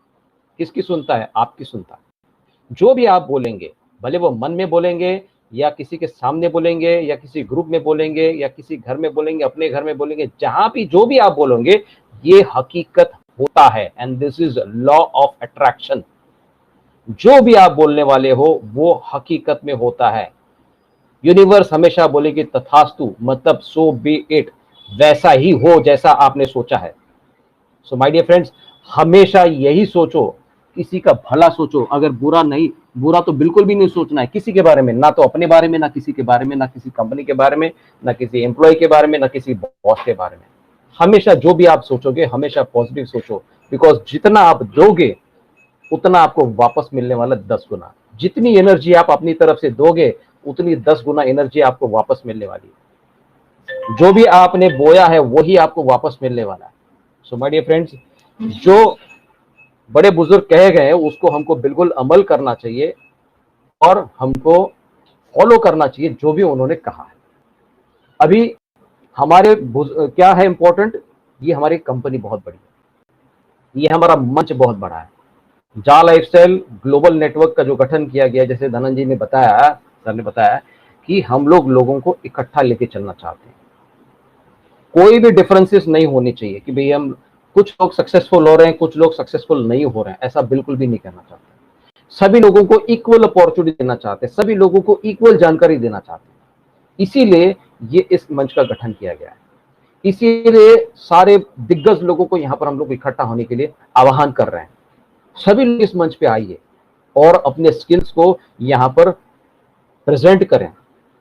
किसकी सुनता है? आपकी सुनता है। जो भी आप बोलेंगे, भले वो मन में बोलेंगे या किसी के सामने बोलेंगे या किसी ग्रुप में बोलेंगे या किसी घर में बोलेंगे, अपने घर में बोलेंगे, जहां भी जो भी आप बोलेंगे ये हकीकत होता है and this is law of attraction. जो भी आप बोलने वाले हो वो हकीकत में होता है। यूनिवर्स हमेशा बोलेगी तथास्तु, मतलब सो बी इट, वैसा ही हो जैसा आपने सोचा है। सो माय डियर फ्रेंड्स, हमेशा यही सोचो, किसी का भला सोचो। अगर बुरा तो बिल्कुल भी नहीं सोचना है किसी के बारे में, ना तो अपने बारे में, ना किसी के बारे में, ना किसी कंपनी के बारे में, ना किसी एम्प्लॉय के बारे में, ना किसी बॉस के बारे में। हमेशा जो भी आप सोचोगे हमेशा पॉजिटिव सोचो, बिकॉज जितना आप दोगे उतना आपको वापस मिलने वाला 10 गुना। जितनी एनर्जी आप अपनी तरफ से दोगे उतनी 10 गुना एनर्जी आपको वापस मिलने वाली है। जो भी आपने बोया है वही आपको वापस मिलने वाला है। सो माय डियर फ्रेंड्स, जो बड़े बुजुर्ग कहे गए उसको हमको बिल्कुल अमल करना चाहिए और हमको फॉलो करना चाहिए जो भी उन्होंने कहा है। अभी हमारे क्या है इंपॉर्टेंट, ये हमारी कंपनी बहुत बड़ी है, ये हमारा मंच बहुत बड़ा है। जा लाइफस्टाइल ग्लोबल नेटवर्क का जो गठन किया गया, जैसे धनंजय ने बताया, सर ने बताया कि हम लोगों को इकट्ठा लेके चलना चाहते हैं। कोई भी डिफरेंसेस नहीं होनी चाहिए कि भाई हम कुछ लोग सक्सेसफुल हो रहे हैं, कुछ लोग सक्सेसफुल नहीं हो रहे हैं, ऐसा बिल्कुल भी नहीं करना चाहते। सभी लोगों को इक्वल अपॉर्चुनिटी देना चाहते हैं, सभी लोगों को इक्वल जानकारी देना चाहते हैं। इसीलिए ये इस मंच का गठन किया गया है। इसीलिए सारे दिग्गज लोगों को यहाँ पर हम लोग इकट्ठा होने के लिए आह्वान कर रहे हैं। सभी लोग इस मंच पे आइए और अपने स्किल्स को यहाँ पर प्रेजेंट करें,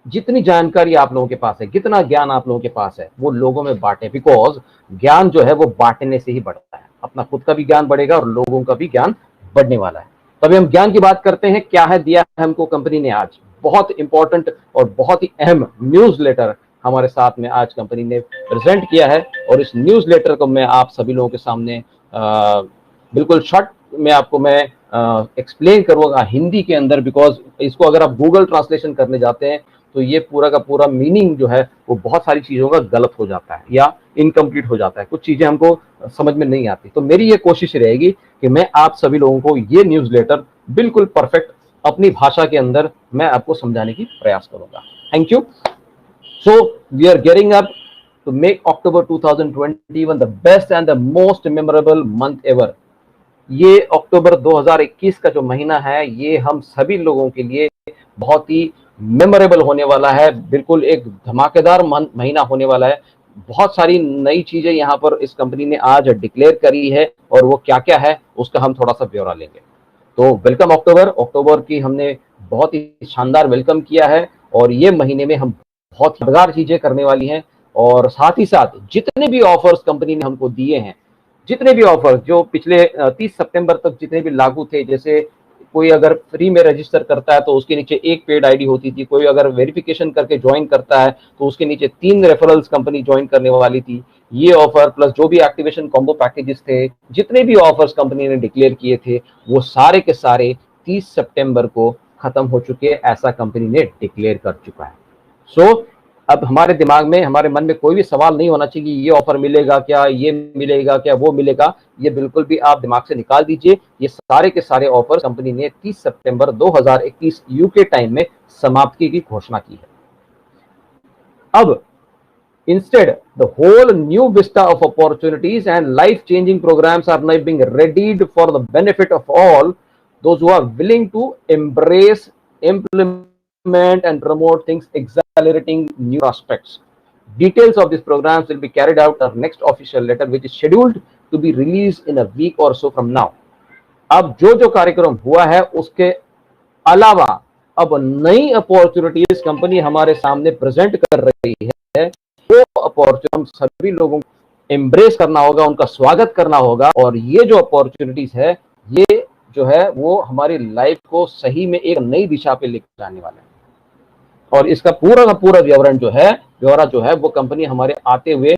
जितनी जानकारी आप लोगों के पास है, जितना ज्ञान आप लोगों के पास है, वो लोगों में बांटें, बिकॉज ज्ञान जो है वो बांटने से ही बढ़ता है। अपना खुद का भी ज्ञान बढ़ेगा और लोगों का भी ज्ञान बढ़ने वाला है। तभी हम ज्ञान की बात करते हैं। क्या है दिया है हमको कंपनी ने आज? बहुत इंपॉर्टेंट और बहुत ही अहम न्यूज लेटर हमारे साथ में आज कंपनी ने प्रेजेंट किया है, और इस न्यूज लेटर को मैं आप सभी लोगों के सामने बिल्कुल शॉर्ट में आपको मैं एक्सप्लेन करूंगा हिंदी के अंदर, बिकॉज इसको अगर आप गूगल ट्रांसलेशन करने जाते हैं तो ये पूरा का पूरा मीनिंग जो है वो बहुत सारी चीजों का गलत हो जाता है या इनकम्प्लीट हो जाता है, कुछ चीजें हमको समझ में नहीं आती। तो मेरी ये कोशिश रहेगी कि मैं आप सभी लोगों को ये न्यूज लेटर बिल्कुल परफेक्ट अपनी भाषा के अंदर मैं आपको समझाने की प्रयास करूंगा। Thank you. So we are getting up to make October 2021 the best and the most memorable month ever. ये अक्टूबर 2021 का जो महीना है ये हम सभी लोगों के लिए बहुत ही मेमोरेबल होने वाला है, बिल्कुल एक धमाकेदार महीना होने वाला है। बहुत सारी नई चीजें यहाँ पर इस कंपनी ने आज डिक्लेयर करी है, और वो क्या क्या है उसका हम थोड़ा सा ब्यौरा लेंगे। तो वेलकम अक्टूबर। अक्टूबर की हमने बहुत ही शानदार वेलकम किया है, और ये महीने में हम बहुत यादगार चीजें करने वाली हैं। और साथ ही साथ जितने भी ऑफर्स कंपनी ने हमको दिए हैं, जितने भी ऑफर जो पिछले 30 सितंबर तक जितने भी लागू थे, जैसे कोई अगर फ्री में रजिस्टर करता है तो उसके नीचे एक पेड आईडी होती थी, कोई अगर वेरिफिकेशन करके ज्वाइन करता है तो उसके नीचे 3 रेफरल्स कंपनी ज्वाइन करने वाली थी। ये ऑफर प्लस जो भी एक्टिवेशन कॉम्बो पैकेजेस थे, जितने भी ऑफर्स कंपनी ने डिक्लेयर किए थे, वो सारे के सारे 30 सितंबर को खत्म हो चुके हैं, ऐसा कंपनी ने डिक्लेयर कर चुका है। सो अब हमारे दिमाग में, हमारे मन में कोई भी सवाल नहीं होना चाहिए कि ये ऑफर मिलेगा क्या, ये मिलेगा क्या, वो मिलेगा, ये बिल्कुल भी आप दिमाग से निकाल दीजिए। ये सारे के सारे ऑफर कंपनी ने 30 सितंबर 2021 यूके टाइम में समाप्ति की घोषणा की है। अब instead the whole new vista of opportunities and life changing programs are now being readied for the benefit of all those who are willing to embrace, implement and promote things accelerating new prospects. Details of these programs will be carried out in our next official letter, which is scheduled to be released in a week or so from now. अब जो कार्यक्रम हुआ है उसके अलावा अब नई opportunities company हमारे सामने प्रेजेंट कर रही है, वो अपॉर्चुनिटी हम सभी लोगों को एम्ब्रेस करना होगा, उनका स्वागत करना होगा। और ये जो अपॉर्चुनिटीज है, ये जो है वो हमारी लाइफ को सही में एक नई दिशा पे लेकर जाने वाला है। और इसका पूरा का पूरा ब्यौरा जो है वो कंपनी हमारे आते हुए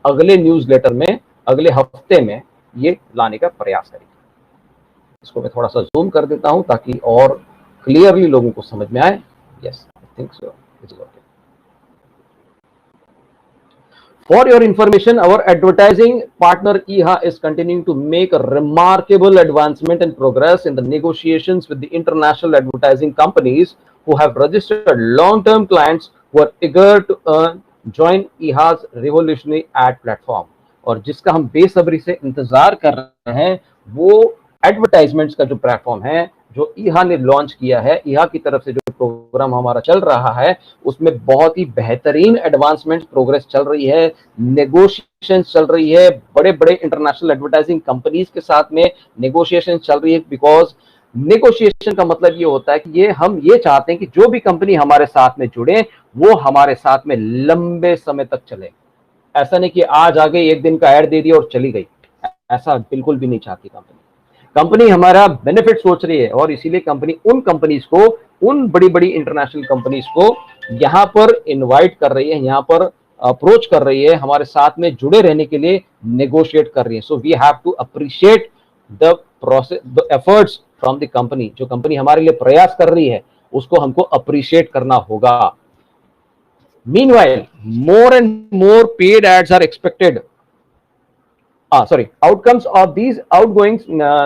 अगले न्यूज लेटर में, अगले हफ्ते में ये लाने का प्रयास करेगी। इसको मैं थोड़ा सा जूम कर देता हूं ताकि और क्लियरली लोगों को समझ में आए। Yes, I think so, it is okay. For your information, our advertising partner EHA is continuing to make a remarkable advancement and progress in the negotiations with the international advertising companies who have registered long-term clients who are eager to join EHA's revolutionary ad platform. और जिसका हम बेसब्री से इंतजार कर रहे हैं वो एडवर्टाइजमेंट्स का जो प्लेटफॉर्म है जो ईहा ने लॉन्च किया है। ईहा की तरफ से जो प्रोग्राम हमारा चल रहा है उसमें बहुत ही बेहतरीन एडवांसमेंट प्रोग्रेस चल रही है, नेगोशिएशन चल रही है, बड़े बड़े इंटरनेशनल एडवर्टाइजिंग कंपनीज के साथ में नेगोशिएशन चल रही है। बिकॉज नेगोशिएशन का मतलब ये होता है कि हम ये चाहते हैं कि जो भी कंपनी हमारे साथ में जुड़े वो हमारे साथ में लंबे समय तक चले। ऐसा नहीं कि आज आ गई, एक दिन का ऐड दे दिया और चली गई, ऐसा बिल्कुल भी नहीं चाहती कंपनी हमारा बेनिफिट सोच रही है। और इसीलिए कंपनी उन कंपनीज को, उन बड़ी बड़ी इंटरनेशनल कंपनीज को यहाँ पर इनवाइट कर रही है, यहाँ पर अप्रोच कर रही है, हमारे साथ में जुड़े रहने के लिए नेगोशिएट कर रही है। So we have to appreciate the process, the efforts from the company. जो कंपनी हमारे लिए प्रयास कर रही है उसको हमको अप्रिशिएट करना होगा। Meanwhile more and more paid ads are expected. Outcomes of these outgoing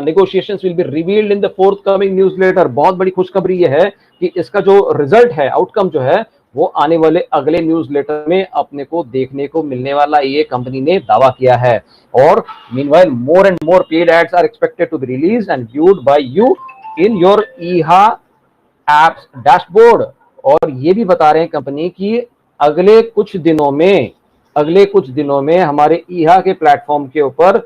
negotiations will be revealed in the forthcoming newsletter. बहुत बड़ी खुशखबरी ये है कि इसका जो रिजल्ट है, आउटकम जो है वो आने वाले अगले न्यूज़लेटर में अपने को देखने को मिलने वाला, ये कंपनी ने दावा किया है। और meanwhile more and more paid ads are expected to be released and viewed by you in your EHA apps dashboard. और ये भी बता रहे हैं कंपनी की अगले कुछ दिनों में हमारे ईहा के प्लेटफॉर्म के ऊपर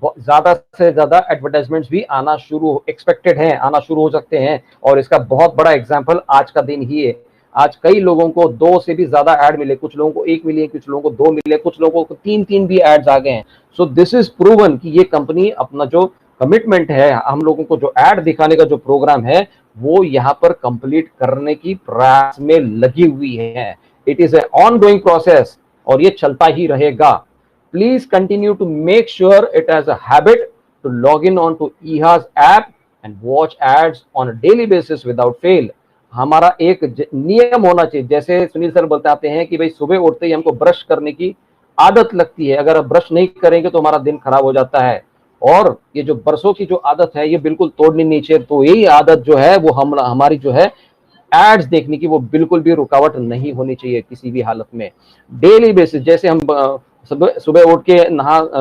ज्यादा से ज्यादा एडवर्टाइजमेंट्स भी आना शुरू एक्सपेक्टेड हैं, आना शुरू हो सकते हैं। और इसका बहुत बड़ा एग्जांपल आज का दिन ही है आज कई लोगों को 2 से भी ज्यादा ऐड मिले, कुछ लोगों को 1 मिले, कुछ लोगों को 2 मिले, कुछ लोगों को 3 भी एड्स आ गए हैं। सो दिस इज प्रूवन कि ये कंपनी अपना जो कमिटमेंट है, हम लोगों को जो ऐड दिखाने का जो प्रोग्राम है वो यहाँ पर कंप्लीट करने की प्रयास में लगी हुई है। It is a ongoing process और ये चलता ही रहेगा। Please continue to make sure it as a habit to log in on to ईहाज app and watch ads on a daily basis without fail. हमारा एक नियम होना चाहिए, जैसे सुनील सर बताते हैं कि भाई सुबह उठते ही हमको ब्रश करने की आदत लगती है, अगर आप ब्रश नहीं करेंगे तो हमारा दिन खराब हो जाता है, और ये जो बरसों की जो आदत है ये बिल्कुल तोड़नी नहीं चाहिए। तो यही आदत जो है वो हमारी जो है एड्स देखने की, वो बिल्कुल भी रुकावट नहीं होनी चाहिए किसी भी हालत में। डेली बेसिस, जैसे हम सुबह उठ के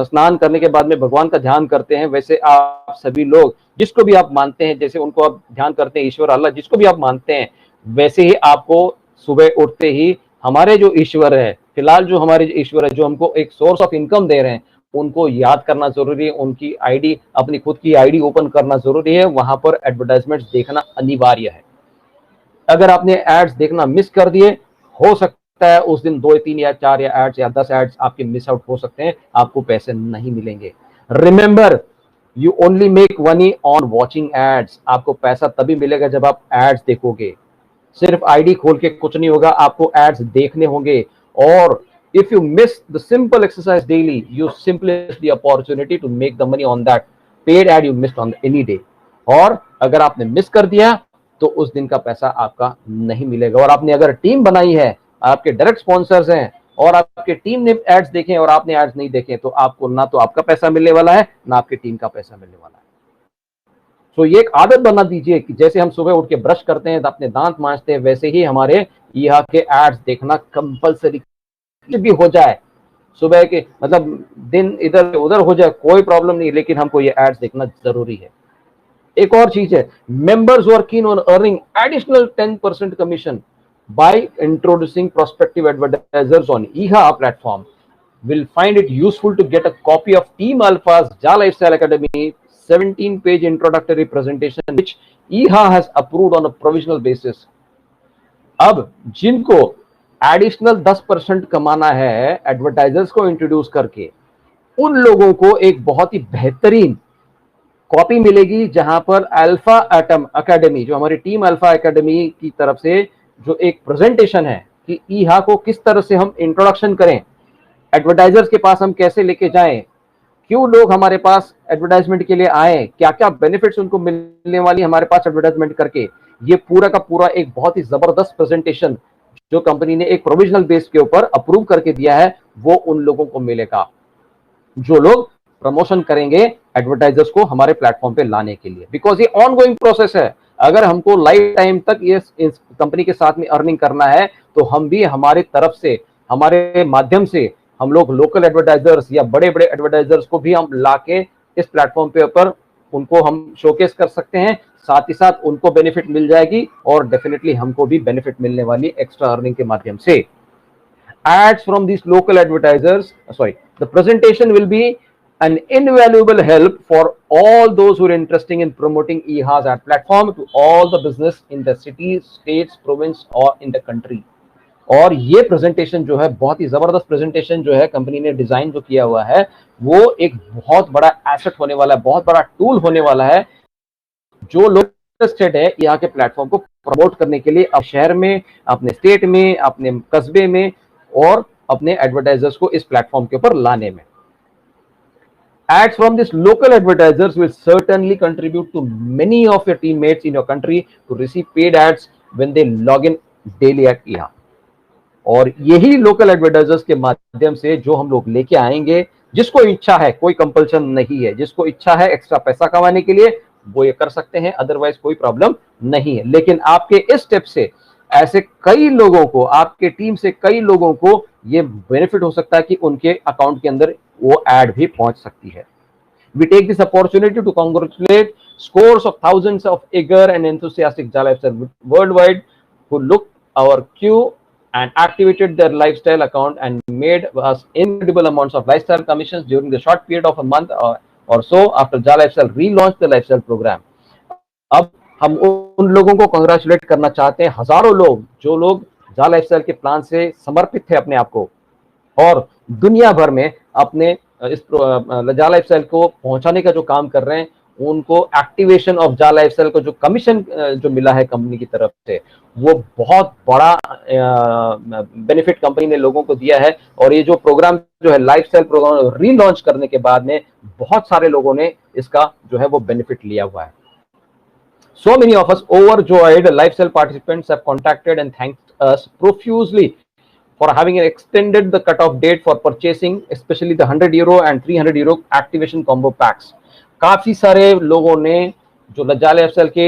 स्नान करने के बाद में भगवान का ध्यान करते हैं, वैसे आप सभी लोग जिसको भी आप मानते हैं, जैसे उनको आप ध्यान करते हैं, ईश्वर अल्लाह जिसको भी आप मानते हैं, वैसे ही आपको सुबह उठते ही हमारे जो ईश्वर है, फिलहाल जो हमारे ईश्वर है, जो हमको एक सोर्स ऑफ इनकम दे रहे हैं, उनको याद करना जरूरी है। उनकी आईडी, अपनी खुद की आईडी ओपन करना जरूरी है, वहां पर एडवर्टाइजमेंट देखना अनिवार्य है। अगर आपने एड्स देखना मिस कर दिए, हो सकता है उस दिन 2 या 3 या 4 या एड्स या 10 एड्स आपके मिस आउट हो सकते हैं, आपको पैसे नहीं मिलेंगे। Remember, you only make money on watching ads. आपको पैसा तभी मिलेगा जब आप एड्स देखोगे। सिर्फ आईडी खोल के कुछ नहीं होगा, आपको एड्स देखने होंगे। और if you miss the simple exercise daily, you simply miss the opportunity to make the money on that paid ad you missed on any day। और अगर आपने मिस कर दिया तो उस दिन का पैसा आपका नहीं मिलेगा। और आपने अगर टीम बनाई है, आपके डायरेक्ट स्पॉन्सर्स हैं और आपके टीम ने एड्स देखे और आपने एड्स नहीं देखे, तो आपको ना तो आपका पैसा मिलने वाला है, ना आपकी टीम का पैसा मिलने वाला है। तो ये एक आदत बना दीजिए कि जैसे हम सुबह उठ के ब्रश करते हैं, अपने दांत मांजते हैं, वैसे ही हमारे यहाँ के एड्स देखना कंपलसरी भी हो जाए। सुबह के मतलब दिन इधर उधर हो जाए कोई प्रॉब्लम नहीं, लेकिन हमको ये एड्स देखना जरूरी है। एक और चीज है, members who are keen on earning additional 10% commission by introducing prospective advertisers on Eeha platform will find it useful to get a copy of Team Alpha's Ja Lifestyle Academy 17-page introductory presentation which EHA has approved on a provisional basis। अब जिनको additional 10% कमाना है advertisers को introduce करके, उन लोगों को एक बहुत ही बेहतरीन कॉपी मिलेगी, जहां पर अल्फा एकेडमी, जो हमारी टीम अल्फा एकेडमी की तरफ से जो एक प्रेजेंटेशन है कि ईहा को किस तरह से हम इंट्रोडक्शन करें, एडवर्टाइजर्स के पास हम कैसे लेके जाएं, क्यों लोग हमारे पास एडवर्टाइजमेंट के लिए आए, क्या क्या बेनिफिट्स उनको मिलने वाली हमारे पास एडवर्टाइजमेंट करके, ये पूरा का पूरा एक बहुत ही जबरदस्त प्रेजेंटेशन जो कंपनी ने एक प्रोविजनल बेस के ऊपर अप्रूव करके दिया है, वो उन लोगों को मिलेगा जो लोग प्रमोशन करेंगे एडवर्टाइजर्स को हमारे प्लेटफॉर्म पे लाने के लिए। बिकॉज ये ऑनगोइंग प्रोसेस है, अगर हमको लाइफ टाइम तक ये इस कंपनी के साथ में अर्निंग करना है, तो हम भी हमारे तरफ से, हमारे माध्यम से, हम लोग लोकल एडवर्टाइजर्स या बड़े बड़े एडवर्टाइजर्स को भी हम लाके इस प्लेटफॉर्म पे ऊपर उनको हम शोकेस कर सकते हैं। साथ ही साथ उनको बेनिफिट मिल जाएगी और डेफिनेटली हमको भी बेनिफिट मिलने वाली एक्स्ट्रा अर्निंग के माध्यम से। Ads from these local advertisers, the presentation will be an invaluable help for all those who are interested in promoting EHA's ad platform to all the business in the cities, states, province or in the country। और ये presentation जो है, बहुत ही जबरदस्त presentation जो है company ने design जो किया हुआ है, वो एक बहुत बड़ा एसेट होने वाला है, बहुत बड़ा टूल होने वाला है, जो लोग इंटरेस्टेड है यहाँ के प्लेटफॉर्म को प्रमोट करने के लिए, अब शहर में, अपने स्टेट में, अपने कस्बे में और अपने एडवर्टाइजर्स को इस प्लेटफॉर्म के ऊपर लाने में। Ads from these local advertisers will certainly contribute to many of your teammates in your country to receive paid ads when they log in daily at EHA। और यही लोकल एडवर्टाइजर्स के माध्यम से जो हम लोग लेके आएंगे, जिसको इच्छा है, कोई कंपल्शन नहीं है, जिसको इच्छा है एक्स्ट्रा पैसा कमाने के लिए वो ये कर सकते हैं, अदरवाइज कोई प्रॉब्लम नहीं है। लेकिन आपके इस स्टेप से ऐसे कई लोगों को, आपके टीम से कई लोगों को ये बेनिफिट हो सकता है कि उनके अकाउंट के अंदर वो एड भी पहुंच सकती है। We take this opportunity to congratulate scores of thousands of eager and enthusiastic Ja Lifestyle worldwide who looked our queue and activated their lifestyle account and made us incredible amounts of lifestyle commissions during the short period of a month or so after Ja Lifestyle relaunched the lifestyle program। अब हम उन लोगों को congratulate करना चाहते हैं, हजारों लोग जो लोग जा लाइफस्टाइल के प्लान से समर्पित थे अपने आप को और दुनिया भर में अपने इस जा लाइफस्टाइल को पहुंचाने का जो काम कर रहे हैं, उनको एक्टिवेशन ऑफ जा लाइफस्टाइल को जो कमीशन जो मिला है कंपनी की तरफ से, वो बहुत बड़ा बेनिफिट कंपनी ने लोगों को दिया है। और ये जो प्रोग्राम जो है लाइफस्टाइल प्रोग्राम रीलॉन्च करने के बाद में बहुत सारे लोगों ने इसका जो है वो बेनिफिट लिया हुआ है। So many of us overjoyed lifestyle participants have contacted and thanked us profusely for having extended the cutoff date for purchasing, especially the €100 and €300 activation combo packs. काफी सारे लोगों ने, जो लज्जा लाइफस्टाइल के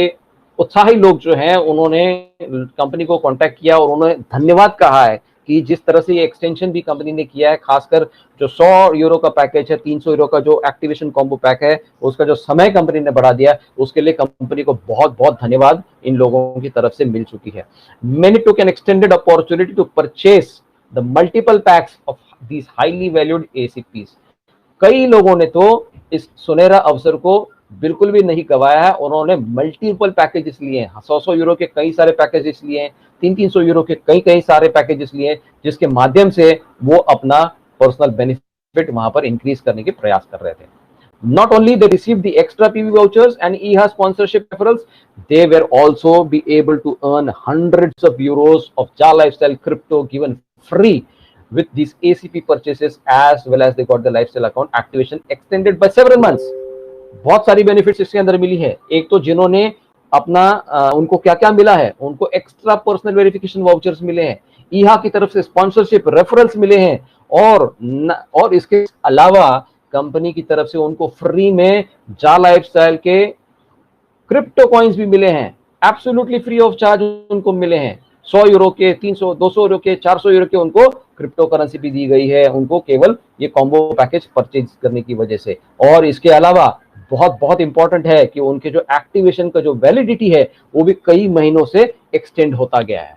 उत्साही लोग जो हैं, उन्होंने कंपनी को कांटेक्ट किया और उन्होंने धन्यवाद कहा है कि जिस तरह से ये एक्सटेंशन भी कंपनी ने किया है, खासकर जो €100 का पैकेज है, €300 का जो एक्टिवेशन कॉम्बो पैक है, उसका जो समय कंपनी ने बढ़ा दिया, उसके लिए कंपनी को बहुत बहुत धन्यवाद इन लोगों की तरफ से मिल चुकी है। Many took an extended opportunity to purchase the multiple packs of these highly valued ACPs. कई लोगों ने तो इस सुनहरा अवसर को बिल्कुल भी नहीं गवाया है, उन्होंने मल्टीपल पैकेजेस लिए हैं, €100 के कई सारे पैकेजेस लिए हैं, €300 के कई सारे पैकेजेस लिए हैं, जिसके माध्यम से वो अपना पर्सनल बेनिफिट वहां पर इंक्रीज करने के प्रयास कर रहे थे। Not only they received the extra PV vouchers and EHA sponsorship referrals, they were also be able to earn hundreds of euros of Ja Lifestyle crypto given free with these ACP purchases, as well as they got the lifestyle account activation extended by several months. बहुत सारी benefits इसके अंदर मिली है। एक तो जिन्होंने अपना उनको क्या क्या मिला है, उनको एक्स्ट्रा पर्सनल वेरिफिकेशन वाउचर्स मिले हैं, ईहा की तरफ से स्पॉन्सरशिप रेफरल्स मिले हैं, और इसके अलावा कंपनी की तरफ से उनको फ्री में जा लाइफस्टाइल के क्रिप्टो कॉइन्स भी मिले हैं, एब्सोल्युटली फ्री ऑफ चार्ज उनको मिले हैं। €100 के, 300, €200 के, €400 के उनको क्रिप्टो करेंसी भी दी गई है, उनको केवल ये कॉम्बो पैकेज परचेज करने की वजह से। और इसके अलावा बहुत बहुत इंपॉर्टेंट है कि उनके जो एक्टिवेशन का जो वैलिडिटी है, वो भी कई महीनों से एक्सटेंड होता गया है।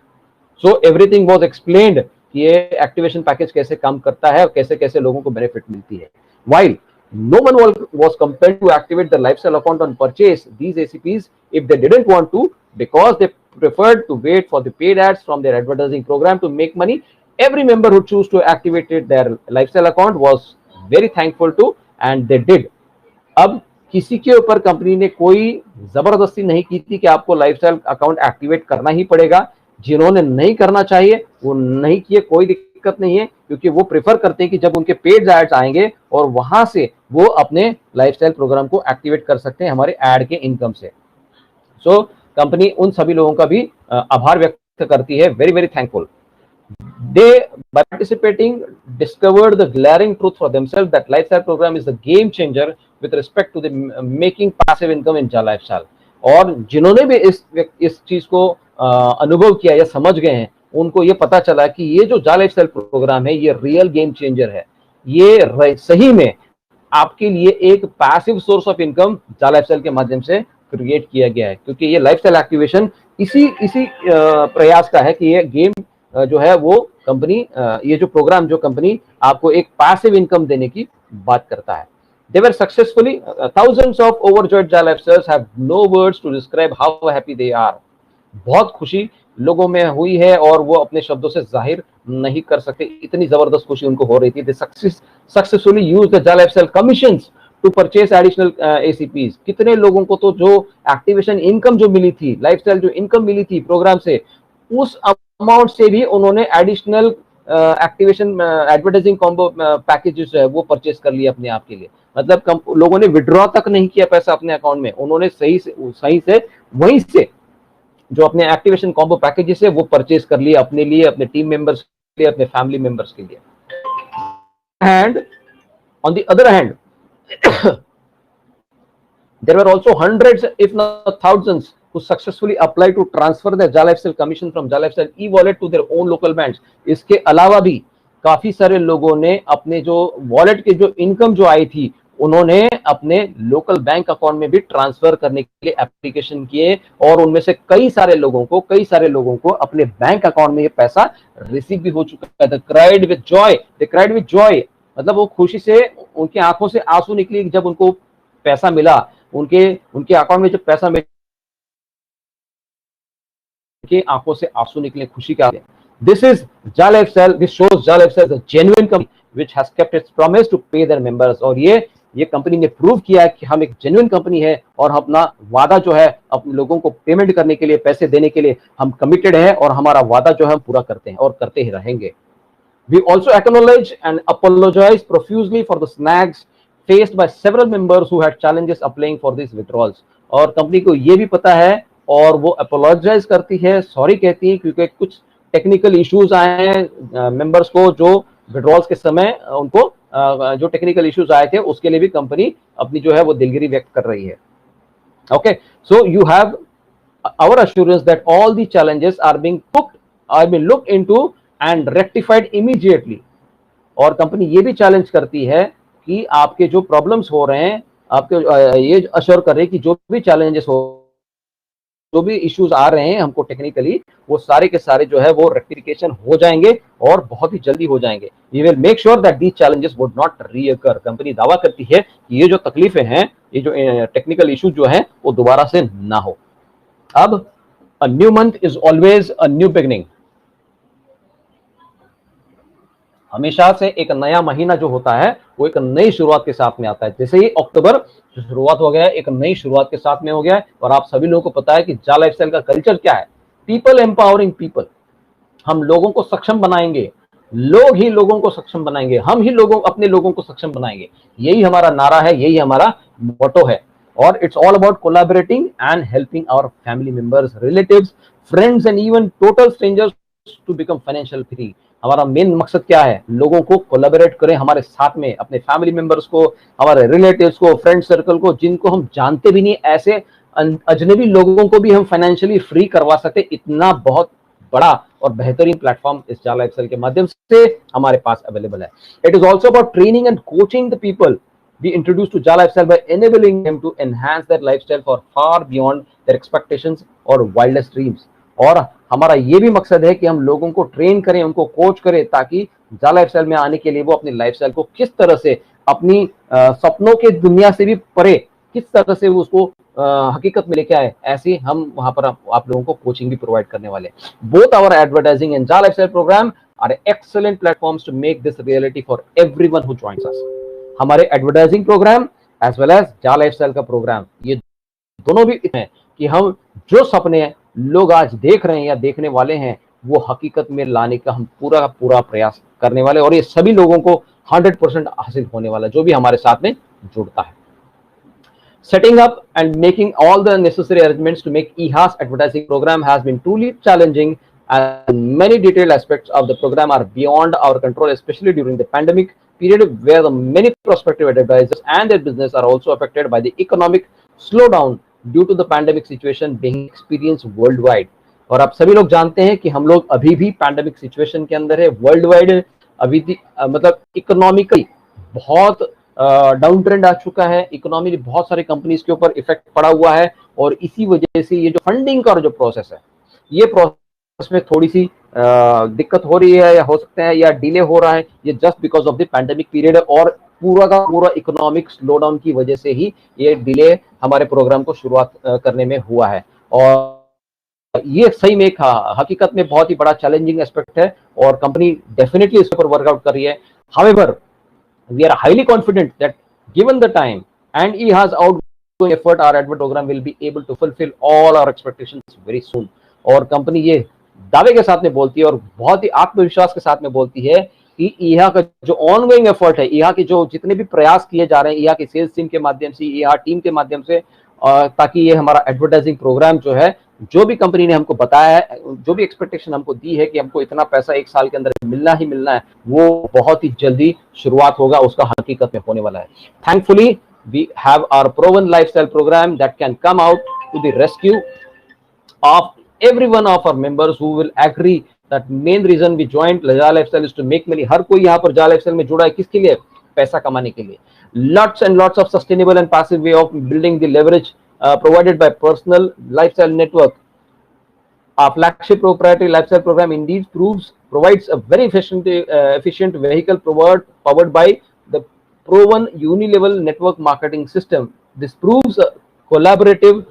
सो एवरीथिंग वाज एक्सप्लेन्ड कि ये एक्टिवेशन पैकेज कैसे काम करता है और कैसे कैसे लोगों को बेनिफिट मिलती है। While no one was compelled to activate the lifestyle account on purchase these ACPs if they didn't want to, because they preferred to wait for the paid ads from their advertising program to make money. Every member who chose to activate their lifestyle account was very thankful to, and they did. अब किसी के ऊपर company ने कोई जबरदस्ती नहीं की थी कि आपको लाइफस्टाइल अकाउंट एक्टिवेट करना ही पड़ेगा। जिन्होंने नहीं करना चाहिए वो नहीं किए, कोई दिक्कत नहीं है, क्योंकि वो प्रेफर करते हैं कि जब उनके पेड एड्स आएंगे और वहां से वो अपने लाइफस्टाइल प्रोग्राम को एक्टिवेट कर सकते हैं हमारे एड के इनकम से। सो कंपनी उन सभी लोगों का भी आभार व्यक्त करती है, very very thankful. They, by participating, discovered the glaring truth for themselves that lifestyle program is a game changer with respect to the making passive income in Ja Lifestyle. और जिन्होंने भी इस चीज को अनुभव किया या समझ गए हैं, उनको ये पता चला कि ये जो जा लाइफस्टाइल प्रोग्राम है, ये रियल गेम चेंजर है। ये सही में आपके लिए एक पैसिव सोर्स ऑफ इनकम जा लाइफस्टाइल के माध्यम से क्रिएट किया गया है, क्योंकि ये लाइफस्टाइल एक्टिवेशन इसी प्रयास का है कि ये गेम जो है वो कंपनी, ये जो प्रोग्राम जो कंपनी आपको एक पैसिव इनकम देने की बात करता है। They were successfully, thousands of overjoyed Ja Lifestylers have no words to describe how happy they are. बहुत खुशी लोगों में हुई है और वो अपने शब्दों से जाहिर नहीं कर सकते, इतनी जबरदस्त खुशी उनको हो रही थी। They successfully used the Ja Lifestyle commissions to purchase additional ACPs. कितने लोगों को तो जो एक्टिवेशन इनकम जो मिली थी, लाइफस्टाइल जो इनकम मिली थी प्रोग्राम से, उस अमाउंट से भी उन्होंने additional activation advertising combo package जो है वो परचेस कर लिया अपने आप के लिए। मतलब लोगों ने विड्रॉ तक नहीं किया पैसा अपने अकाउंट में, उन्होंने सही से वहीं से जो अपने एक्टिवेशन कॉम्बो पैकेजेस है वो परचेस कर लिया अपने लिए, अपने टीम मेंबर्स के लिए, अपने फैमिली मेंबर्स के लिए। And on the other hand there were also hundreds if not thousands who successfully applied to transfer their Ja Lifestyle commission from Ja Lifestyle e-wallet to their own local banks. इसके अलावा भी काफी सारे लोगों ने अपने जो वॉलेट के जो इनकम जो आई थी, उन्होंने अपने लोकल बैंक अकाउंट में भी ट्रांसफर करने के लिए एप्लीकेशन किए, और उनमें से कई सारे लोगों को अपने बैंक अकाउंट में ये पैसा रिसीव भी हो चुका है। They cried with joy, मतलब वो खुशी से उनकी आंखों से आंसू निकले जब उनको पैसा मिला, उनके अकाउंट में जब पैसा उनके आंखों से आंसू निकले खुशी का। This is Jaa lifestyle, this shows Jaa lifestyle is a genuine company which has kept its promise to pay their members. और ये कंपनी ने प्रूव किया है कि हम एक जेन्युइन कंपनी है और अपना वादा जो है अपने लोगों को पेमेंट करने के लिए, पैसे देने के लिए हम कमिटेड है और हमारा वादा जो है हम पूरा करते हैं और करते ही रहेंगे। We also acknowledge and apologize profusely for the snags faced by several members who had challenges applying for these withdrawals। और कंपनी को ये भी पता है और वो अपोलोजाइज करती है, सॉरी कहती है, क्योंकि कुछ टेक्निकल इश्यूज आए हैं मेंबर्स को, जो विड्रॉल्स के समय उनको जो टेक्निकल इश्यूज आए थे उसके लिए भी कंपनी अपनी जो है वो दिलगिरी व्यक्त कर रही है। Okay, so you have our assurance that all the challenges are being looked into and rectified immediately। और कंपनी ये भी चैलेंज करती है कि आपके जो प्रॉब्लम्स हो रहे हैं, आपके ये अश्योर कर रहे हैं कि जो भी चैलेंजेस हो, जो भी इश्यूज आ रहे हैं हमको टेक्निकली, वो सारे के सारे जो है वो रेक्टिफिकेशन हो जाएंगे और बहुत ही जल्दी हो जाएंगे। We will make sure that these challenges would not recur. Company दावा करती है कि ये जो तकलीफें हैं, ये जो टेक्निकल इश्यूज जो हैं वो दोबारा से ना हो। अब a new month is always a new beginning। हमेशा से एक नया महीना जो होता है वो एक नई शुरुआत के साथ में आता है। जैसे ही अक्टूबर शुरुआत हो गया है, एक नई शुरुआत के साथ में हो गया है। और आप सभी लोगों को पता है कि जा लाइफस्टाइल का कल्चर क्या है, पीपल एम्पावरिंग पीपल। हम लोगों को सक्षम बनाएंगे, लोग ही लोगों को सक्षम बनाएंगे, हम ही अपने लोगों को सक्षम बनाएंगे। यही हमारा नारा है, यही हमारा मोटो है। और it's all about collaborating and helping our family members, relatives, friends and even total strangers to become financial free. हमारा मेन मकसद क्या है, लोगों को कोलैबोरेट करें हमारे साथ में, अपने फैमिली मेंबर्स को, हमारे रिलेटिव्स को, फ्रेंड सर्कल को, जिनको हम जानते भी नहीं, ऐसे अजनबी लोगों को भी हम फाइनेंशियली फ्री करवा सकते। इतना बहुत बड़ा और बेहतरीन प्लेटफॉर्म इस जा लाइफस्टाइल के माध्यम से हमारे पास अवेलेबल है। It is also about training and coaching the people we introduced to Ja Lifestyle by enabling them to enhance their lifestyle for far beyond their expectations or wildest dreams। और हमारा ये भी मकसद है कि हम लोगों को ट्रेन करें, उनको कोच करें, ताकि जा लाइफस्टाइल में आने के लिए वो अपनी लाइफस्टाइल को किस तरह से अपनी सपनों के दुनिया से भी परे किस तरह से उसको हकीकत में लेके आए। ऐसे हम वहां पर आप लोगों को कोचिंग भी प्रोवाइड करने वाले हैं। बोथ आवर एडवर्टाइजिंग एंड जा lifestyle program are excellent platforms to make this reality for everyone who joins us. हमारे advertising program as well as जा लाइफस्टाइल का प्रोग्राम, ये दोनों भी हैं कि हम जो सपने लोग आज देख रहे हैं या देखने वाले हैं वो हकीकत में लाने का हम पूरा प्रयास करने वाले, और ये सभी लोगों को 100% हासिल होने वाला जो भी हमारे साथ में जुड़ता है। Setting up and making all the necessary arrangements to make EHAS advertising program has been truly challenging, and many detailed aspects of the program are beyond our control, especially during the pandemic period, where the many prospective advertisers and their business are also affected by the economic slowdown due to the pandemic situation being experienced worldwide। और आप सभी लोग जानते हैं कि हम लोग अभी भी पैंडेमिक सिचुएशन के अंदर है, वर्ल्ड वाइड अभी मतलब इकोनॉमिकली बहुत डाउन ट्रेंड आ चुका है, इकोनॉमी में बहुत सारी कंपनीज के ऊपर इफेक्ट पड़ा हुआ है। और इसी वजह से ये जो फंडिंग का जो प्रोसेस है, ये प्रोसेस में थोड़ी सी दिक्कत हो रही है, या हो सकता है या डिले हो रहा है, ये just because of the pandemic period है। और पूरा का पूरा इकोनॉमिक स्लोडाउन की वजह से ही ये डिले हमारे प्रोग्राम को शुरुआत करने में हुआ है। और ये सही में हकीकत में बहुत ही बड़ा चैलेंजिंग एस्पेक्ट है और कंपनी डेफिनेटली इसके ऊपर वर्कआउट कर रही है। However, we are highly confident that given the time and EHAS outgoing effort, our advert program will be able to fulfill all our expectations very soon। और company ये दावे के साथ में बोलती है और बहुत ही आत्मविश्वास के साथ में बोलती है कि EHA का जो ऑनगोइंग एफर्ट है, EHA के जो जितने भी प्रयास किए जा रहे हैं EHA की सेल्स टीम के माध्यम से, EHA टीम के माध्यम से, ताकि ये हमारा एडवर्टाइजिंग प्रोग्राम जो है, जो भी कंपनी ने हमको बताया है, जो भी एक्सपेक्टेशन हमको दी है कि हमको इतना पैसा एक साल के अंदर मिलना ही मिलना है, वो बहुत ही जल्दी शुरुआत होगा, उसका हकीकत में होने वाला है। Thankfully we have our proven lifestyle program that can come out to the rescue of every one of our members who will agree that main reason we joined जा lifestyle is to make money. हर कोई यहाँ पर जा lifestyle में जुड़ा है किसके लिए? पैसा कमाने के लिए। Lots and lots of sustainable and passive way of building the leverage provided by personal lifestyle network. Our flagship proprietary lifestyle program indeed provides a very efficient vehicle powered by the proven unilevel network marketing system. This proves a collaborative,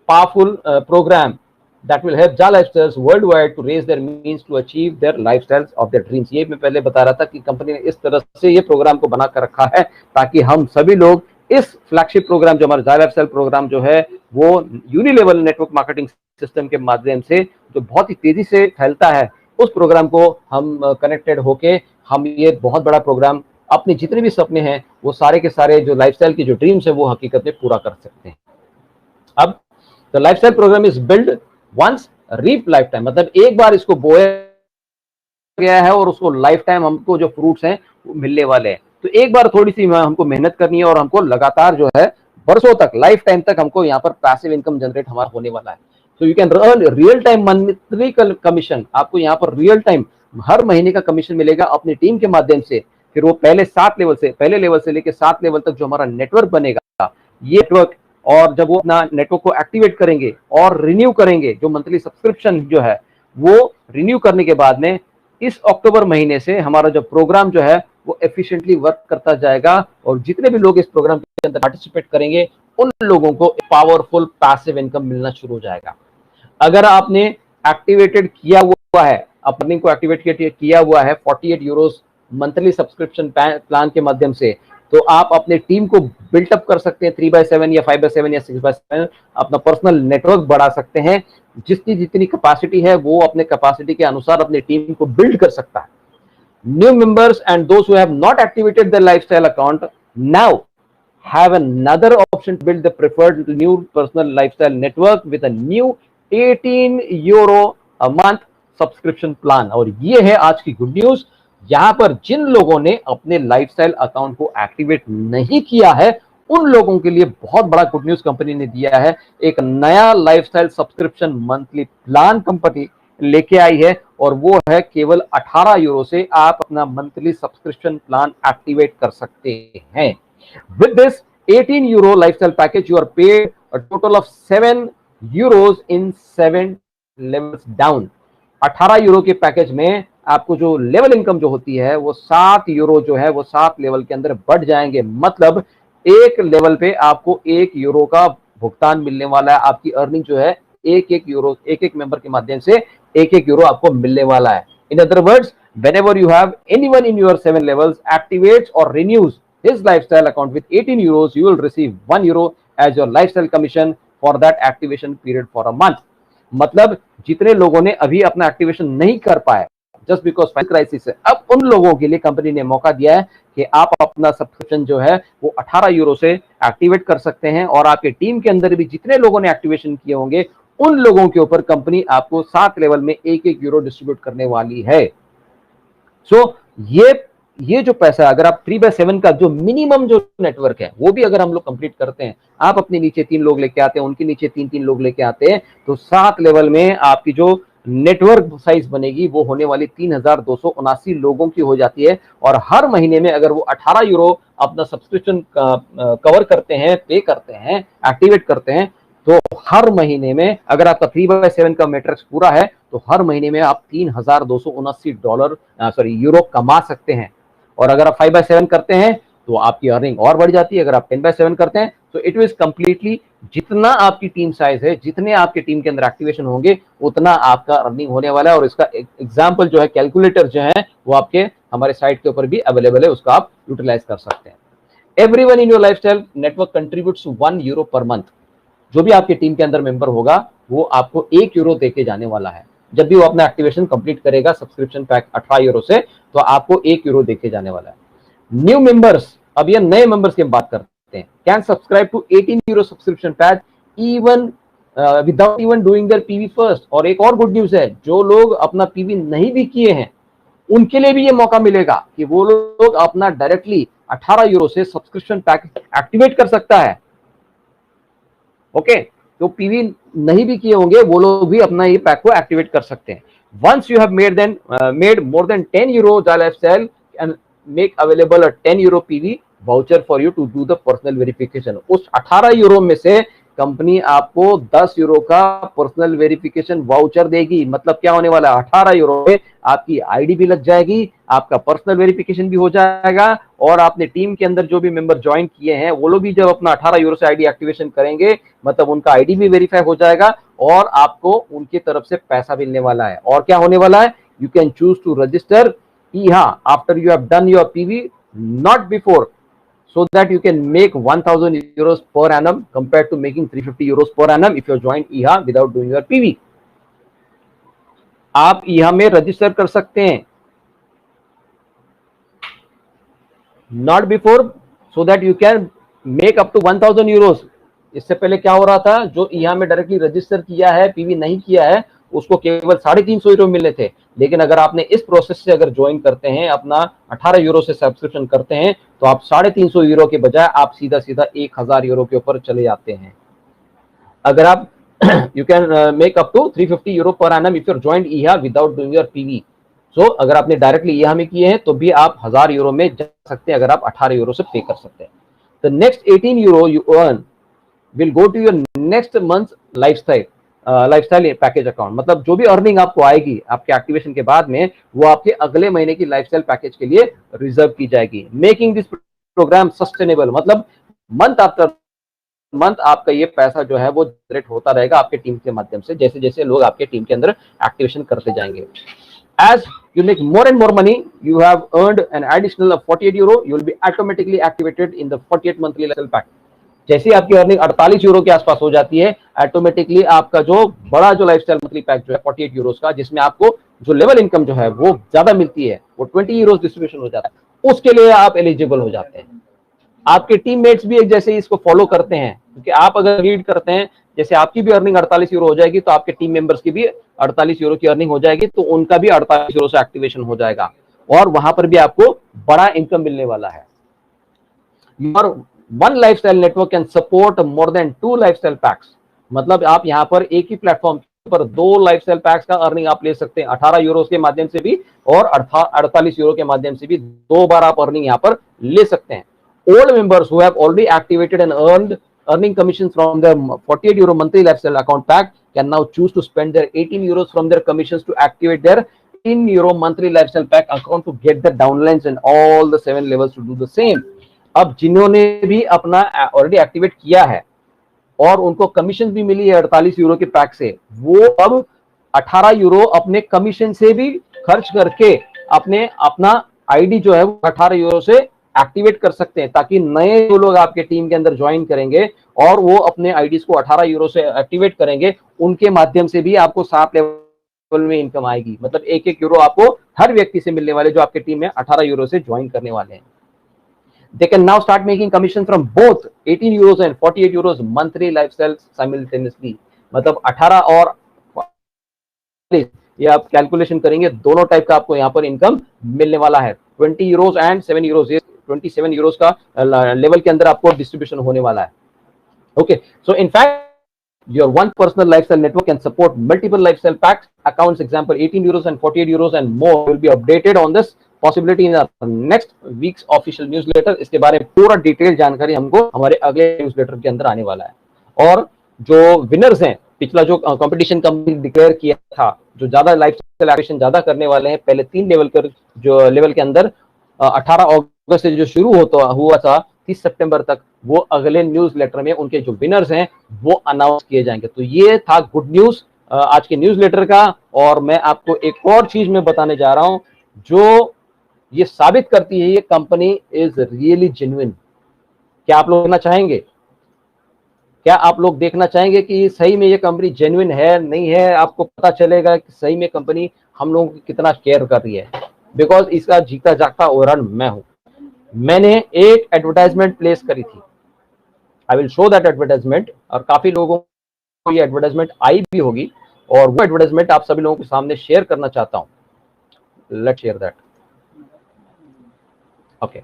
powerful program that will help Jaa Lifestyles worldwide to raise their means to achieve their lifestyles of their dreams। ये मैं पहले बता रहा था कि company ने इस तरह से ये प्रोग्राम को बना कर रखा है ताकि हम सभी लोग इस फ्लैगशिप प्रोग्राम जो हमारा Jaa Lifestyle प्रोग्राम जो है वो यूनिलेवल नेटवर्क मार्केटिंग सिस्टम के माध्यम से जो बहुत ही तेजी से फैलता है, उस प्रोग्राम को हम कनेक्टेड होके हम ये बहुत बड़ा प्रोग्राम अपने जितने भी सपने हैं वो सारे के सारे जो लाइफस्टाइल की जो ड्रीम्स है वो हकीकत में पूरा कर सकते हैं। अब the lifestyle program is build once reap lifetime, मतलब एक बार इसको बोया गया है और उसको लाइफ टाइम हमको जो फ्रूट्स हैं वो मिलने वाले हैं। तो एक बार थोड़ी सी हमको मेहनत करनी है और हमको लगातार जो है बरसों तक लाइफ टाइम तक हमको यहाँ पर पैसिव इनकम जनरेट हमारा होने वाला है। तो you can earn real time monthly commission, आपको यहाँ पर रियल टाइम हर महीने का कमीशन मिलेगा अपनी टीम के माध्यम से। फिर वो पहले लेवल से लेकर 7 लेवल तक जो हमारा नेटवर्क बनेगा, ये नेटवर्क, और जब वो अपना नेटवर्क को एक्टिवेट करेंगे और रिन्यू करेंगे, जो मंथली सब्सक्रिप्शन जो है वो रिन्यू करने के बाद में इस अक्टूबर महीने से हमारा जो प्रोग्राम जो है वो एफिशिएंटली वर्क करता जाएगा और जितने भी लोग इस प्रोग्राम के अंदर पार्टिसिपेट करेंगे उन लोगों को पावरफुल पैसिव इनकम मिलना शुरू हो जाएगा। अगर आपने एक्टिवेटेड किया हुआ है, अपने को एक्टिवेट किया हुआ है 48 यूरोस मंथली सब्सक्रिप्शन प्लान के माध्यम से, तो आप अपने टीम को बिल्टअप कर सकते हैं 3/7 या 5/7 या 6/7, अपना पर्सनल नेटवर्क बढ़ा सकते हैं। जिसकी जितनी कैपेसिटी है वो अपने कैपेसिटी के अनुसार अपनी टीम को बिल्ड कर सकता है। New members and those who have not activated their lifestyle account now have another option to build the preferred new personal lifestyle network with a new 18 euro a month subscription plan। और ये है आज की good news. यहां पर जिन लोगों ने अपने लाइफस्टाइल अकाउंट को एक्टिवेट नहीं किया है उन लोगों के लिए बहुत बड़ा गुड न्यूज कंपनी ने दिया है। एक नया lifestyle subscription monthly plan company लेके आई है और वो है केवल 18 यूरो से आप अपना मंथली सब्सक्रिप्शन प्लान एक्टिवेट कर सकते हैं। With this 18 euro lifestyle package, you are paid a total of 7 euros in 7 levels down। 18 euro के पैकेज में आपको जो लेवल इनकम जो होती है वो 7 यूरो जो है वो 7 लेवल के अंदर बढ़ जाएंगे। मतलब एक लेवल पे आपको 1 यूरो का भुगतान मिलने वाला है। आपकी अर्निंग जो है एक मेंबर के माध्यम से 1 यूरो आपको मिलने वाला है। In other words, whenever you have anyone in your 7 levels activates or renews his lifestyle account with 18 euros, you will receive 1 euro as your lifestyle commission for that activation period for a month। मतलब जितने लोगों ने अभी अपना activation नहीं कर पाए just because financial crisis है, अब उन लोगों के लिए कंपनी ने मौका दिया है कि आप अपना सब्सक्रिप्शन जो है वो 18 यूरो से एक्टिवेट कर सकते हैं और आपके टीम के अंदर भी जितने लोगों ने एक्टिवेशन किए होंगे उन लोगों के ऊपर कंपनी आपको 7 लेवल में 1 यूरो डिस्ट्रीब्यूट करने वाली है। सो ये जो पैसा अगर आप 3/7 का जो मिनिमम जो नेटवर्क है वो भी अगर हम लोग कंप्लीट करते हैं, आप अपने नीचे 3 लोग लेके आते हैं, उनके नीचे 3 लोग लेके आते हैं, तो 7 लेवल में आपकी जो नेटवर्क साइज बनेगी वो होने वाली 3279 लोगों की हो जाती है। और हर महीने में अगर वो 18 यूरो अपना सब्सक्रिप्शन कवर करते हैं, पे करते हैं, एक्टिवेट करते हैं, तो हर महीने में अगर आपका 3/7 का मैट्रिक्स पूरा है तो हर महीने में आप $3279 यूरो कमा सकते हैं। और अगर आप 5/7 करते हैं तो आपकी अर्निंग और बढ़ जाती है। अगर आप 10/7 करते हैं तो इट इज कंप्लीटली जितना आपकी टीम साइज है, जितने आपके टीम के अंदर एक्टिवेशन होंगे उतना आपका अर्निंग होने वाला है। और इसका एग्जाम्पल जो है, कैलकुलेटर जो है वो आपके हमारे साइट के ऊपर भी अवेलेबल है, उसका आप यूटिलाइज कर सकते हैं। Everyone in your lifestyle network contributes 1 euro per month. जो भी आपके टीम के अंदर मेंबर होगा वो आपको 1 यूरो देके जाने वाला है। जब भी वो अपना एक्टिवेशन कंप्लीट करेगा सब्सक्रिप्शन पैक 18 यूरो से, तो आपको 1 यूरो देके जाने वाला है। न्यू मेंबर्स, अब ये नए मेंबर्स की बात करते हैं, can subscribe to 18 euro subscription pack even without even doing their PV first. और एक और गुड न्यूज है, जो लोग अपना पीवी नहीं भी किए हैं उनके लिए भी ये मौका मिलेगा कि वो लोग अपना डायरेक्टली 18 यूरो से सब्सक्रिप्शन पैक एक्टिवेट कर सकता है। ओके, तो पीवी नहीं भी किए होंगे वो लोग भी अपना ये पैक को एक्टिवेट कर सकते हैं। Once you have made more than 10 euro Jaa Lifestyle and make available a 10 euro PV voucher for you to do the personal verification। उस 18 यूरो में से कंपनी आपको 10 यूरो का पर्सनल वेरिफिकेशन वाउचर देगी। मतलब क्या होने वाला है, 18 यूरो में आपकी आईडी भी लग जाएगी, आपका पर्सनल वेरिफिकेशन भी हो जाएगा, और आपने टीम के अंदर जो भी मेंबर ज्वाइन किए हैं वो लोग भी जब अपना 18 यूरो से आईडी एक्टिवेशन करेंगे मतलब उनका आईडी भी वेरीफाई हो जाएगा और आपको उनकी तरफ से पैसा मिलने वाला है। और क्या होने वाला है, you can choose to register ईहा after you have done your PV, not before, so that you can make 1000 euros per annum compared to making 350 euros per annum if you join EHA without doing your PV। आप EHA में register कर सकते हैं, not before, so that you can make up to 1000 euros। इससे पहले क्या हो रहा था, जो EHA में डायरेक्टली रजिस्टर किया है, पीवी नहीं किया है, उसको केवल 350 यूरो मिले थे। लेकिन अगर आपने इस प्रोसेस से अगर ज्वाइन करते हैं, अपना 18 यूरो से सब्सक्रिप्शन करते हैं, तो आप 350 यूरो के बजाय आप सीधा सीधा 1000 यूरो के ऊपर चले जाते हैं। अगर आप you can make up to 350 euro per annum if you joined Eeha without doing your PV. So अगर आपने डायरेक्टली ईहा में किए हैं तो भी आप 1000 यूरो में जा सकते हैं, अगर आप 18 यूरो से पे कर सकते हैं। The next 18 euro you earn will go to your next month lifestyle package account. मतलब जो भी अर्निंग आपको आएगी आपके एक्टिवेशन के बाद में, वो आपके अगले महीने की लाइफस्टाइल पैकेज के लिए रिजर्व की जाएगी। मेकिंग दिस प्रोग्राम सस्टेनेबल, मतलब मंथ आफ्टर मंथ आपका ये पैसा जो है वो जनरेट होता रहेगा आपके टीम के माध्यम से, जैसे जैसे लोग आपके टीम के अंदर एक्टिवेशन करते जाएंगे। As you make more and more money, you have earned an additional of 48 euro. You will be automatically activated in the 48 monthly lifestyle pack। जैसे आपकी अर्निंग 48 यूरो के आसपास हो जाती है, ऑटोमेटिकली आपका जो बड़ा जो लाइफस्टाइल मंथली पैक जो है 48 यूरो का, जिसमें आपको जो लेवल इनकम जो है वो ज्यादा मिलती है, वो 20 यूरो डिस्ट्रीब्यूशन हो जाता है, उसके लिए आप एलिजिबल हो जाते हैं। आपके टीममेट्स भी एक जैसे इसको फॉलो करते हैं, क्योंकि आप अगर रीड करते हैं, जैसे आपकी भी अर्निंग 48 यूरो हो जाएगी, तो आपके टीम मेंबर्स की भी 48 यूरो की अर्निंग हो जाएगी, तो उनका भी 48 यूरो से एक्टिवेशन हो जाएगा, और वहां पर भी आपको बड़ा इनकम मिलने वाला है। Your one lifestyle network can support more than 2 lifestyle PACS. मतलब आप यहाँ पर एक ही प्लेटफॉर्म पर 2 लाइफस्टाइल पैक्स का अर्निंग आप ले सकते हैं, 18 यूरो के माध्यम से भी और 48 यूरो के माध्यम से भी 2 बार आप अर्निंग यहाँ पर ले सकते हैं। Old members who have already activated and earning commissions from their 48 euro monthly lifestyle account pack can now choose to spend their 18 euros from their commissions to activate their 18 euro monthly lifestyle pack account to get the downlines and all the 7 levels to do the same। अब जिन्होंने भी अपना already activate किया है और उनको commission भी मिली है 48 यूरो के पैक से, वो अब 18 यूरो अपने कमीशन से भी खर्च करके अपना आईडी जो है वो 18 यूरो से एक्टिवेट कर सकते हैं, ताकि नए जो लोग आपके टीम के अंदर ज्वाइन करेंगे और वो अपने आईडीज को 18 यूरो से एक्टिवेट करेंगे, उनके माध्यम से भी आपको 7 लेवल में इनकम आएगी। मतलब 1-1 यूरो आपको हर व्यक्ति से मिलने वाले जो आपके टीम में 18 यूरो से ज्वाइन करने वाले हैं। They can now start making commission from both 18 euros and 48 euros monthly lifestyle simultaneously। मतलब 18 और ये आप कैलकुलेशन करेंगे, दोनों टाइप का आपको यहाँ पर इनकम मिलने वाला है। 20 यूरोज एंड 7 यूरोज, 27 यूरोज का लेवल के अंदर आपको डिस्ट्रीब्यूशन होने वाला है। Okay, so in fact your one personal lifestyle network can support multiple lifestyle packs accounts। Example 18 euros and 48 euros and more will be updated on this possibility in our next week's official newsletter। इसके बारे में पूरा detail जानकारी हमको हमारे अगले newsletter के अंदर आने वाला है। और जो विनर्स हैं, पिछला जो कंपटीशन कंपनी डिक्लेयर किया था, जो ज्यादा लाइफस्टाइल एक्टिवेशन ज्यादा करने वाले हैं, पहले 3 लेवल कर जो लेवल के अंदर 18 अगस्त से जो शुरू हुआ था 30 सितंबर तक, वो अगले न्यूज़लेटर में उनके जो विनर्स हैं वो अनाउंस किए जाएंगे। तो ये था गुड न्यूज आज के न्यूज़लेटर का। और मैं आपको एक और चीज में बताने जा रहा हूं जो ये साबित करती है ये कंपनी इज रियली जेन्युइन। क्या आप लोग देखना चाहेंगे? क्या आप लोग देखना चाहेंगे कि सही में ये कंपनी जेन्युइन है नहीं है? आपको पता चलेगा कि सही में कंपनी हम लोगों की कितना केयर कर रही है, बिकॉज इसका जीता जागता उदाहरण मैं हूं। मैंने एक एडवर्टाइजमेंट प्लेस करी थी, I will show that advertisement, और काफी लोगों को ये एडवर्टाइजमेंट आई भी होगी, और वो एडवर्टाइजमेंट आप सभी लोगों के सामने शेयर करना चाहता हूं। Let's share that. ओके,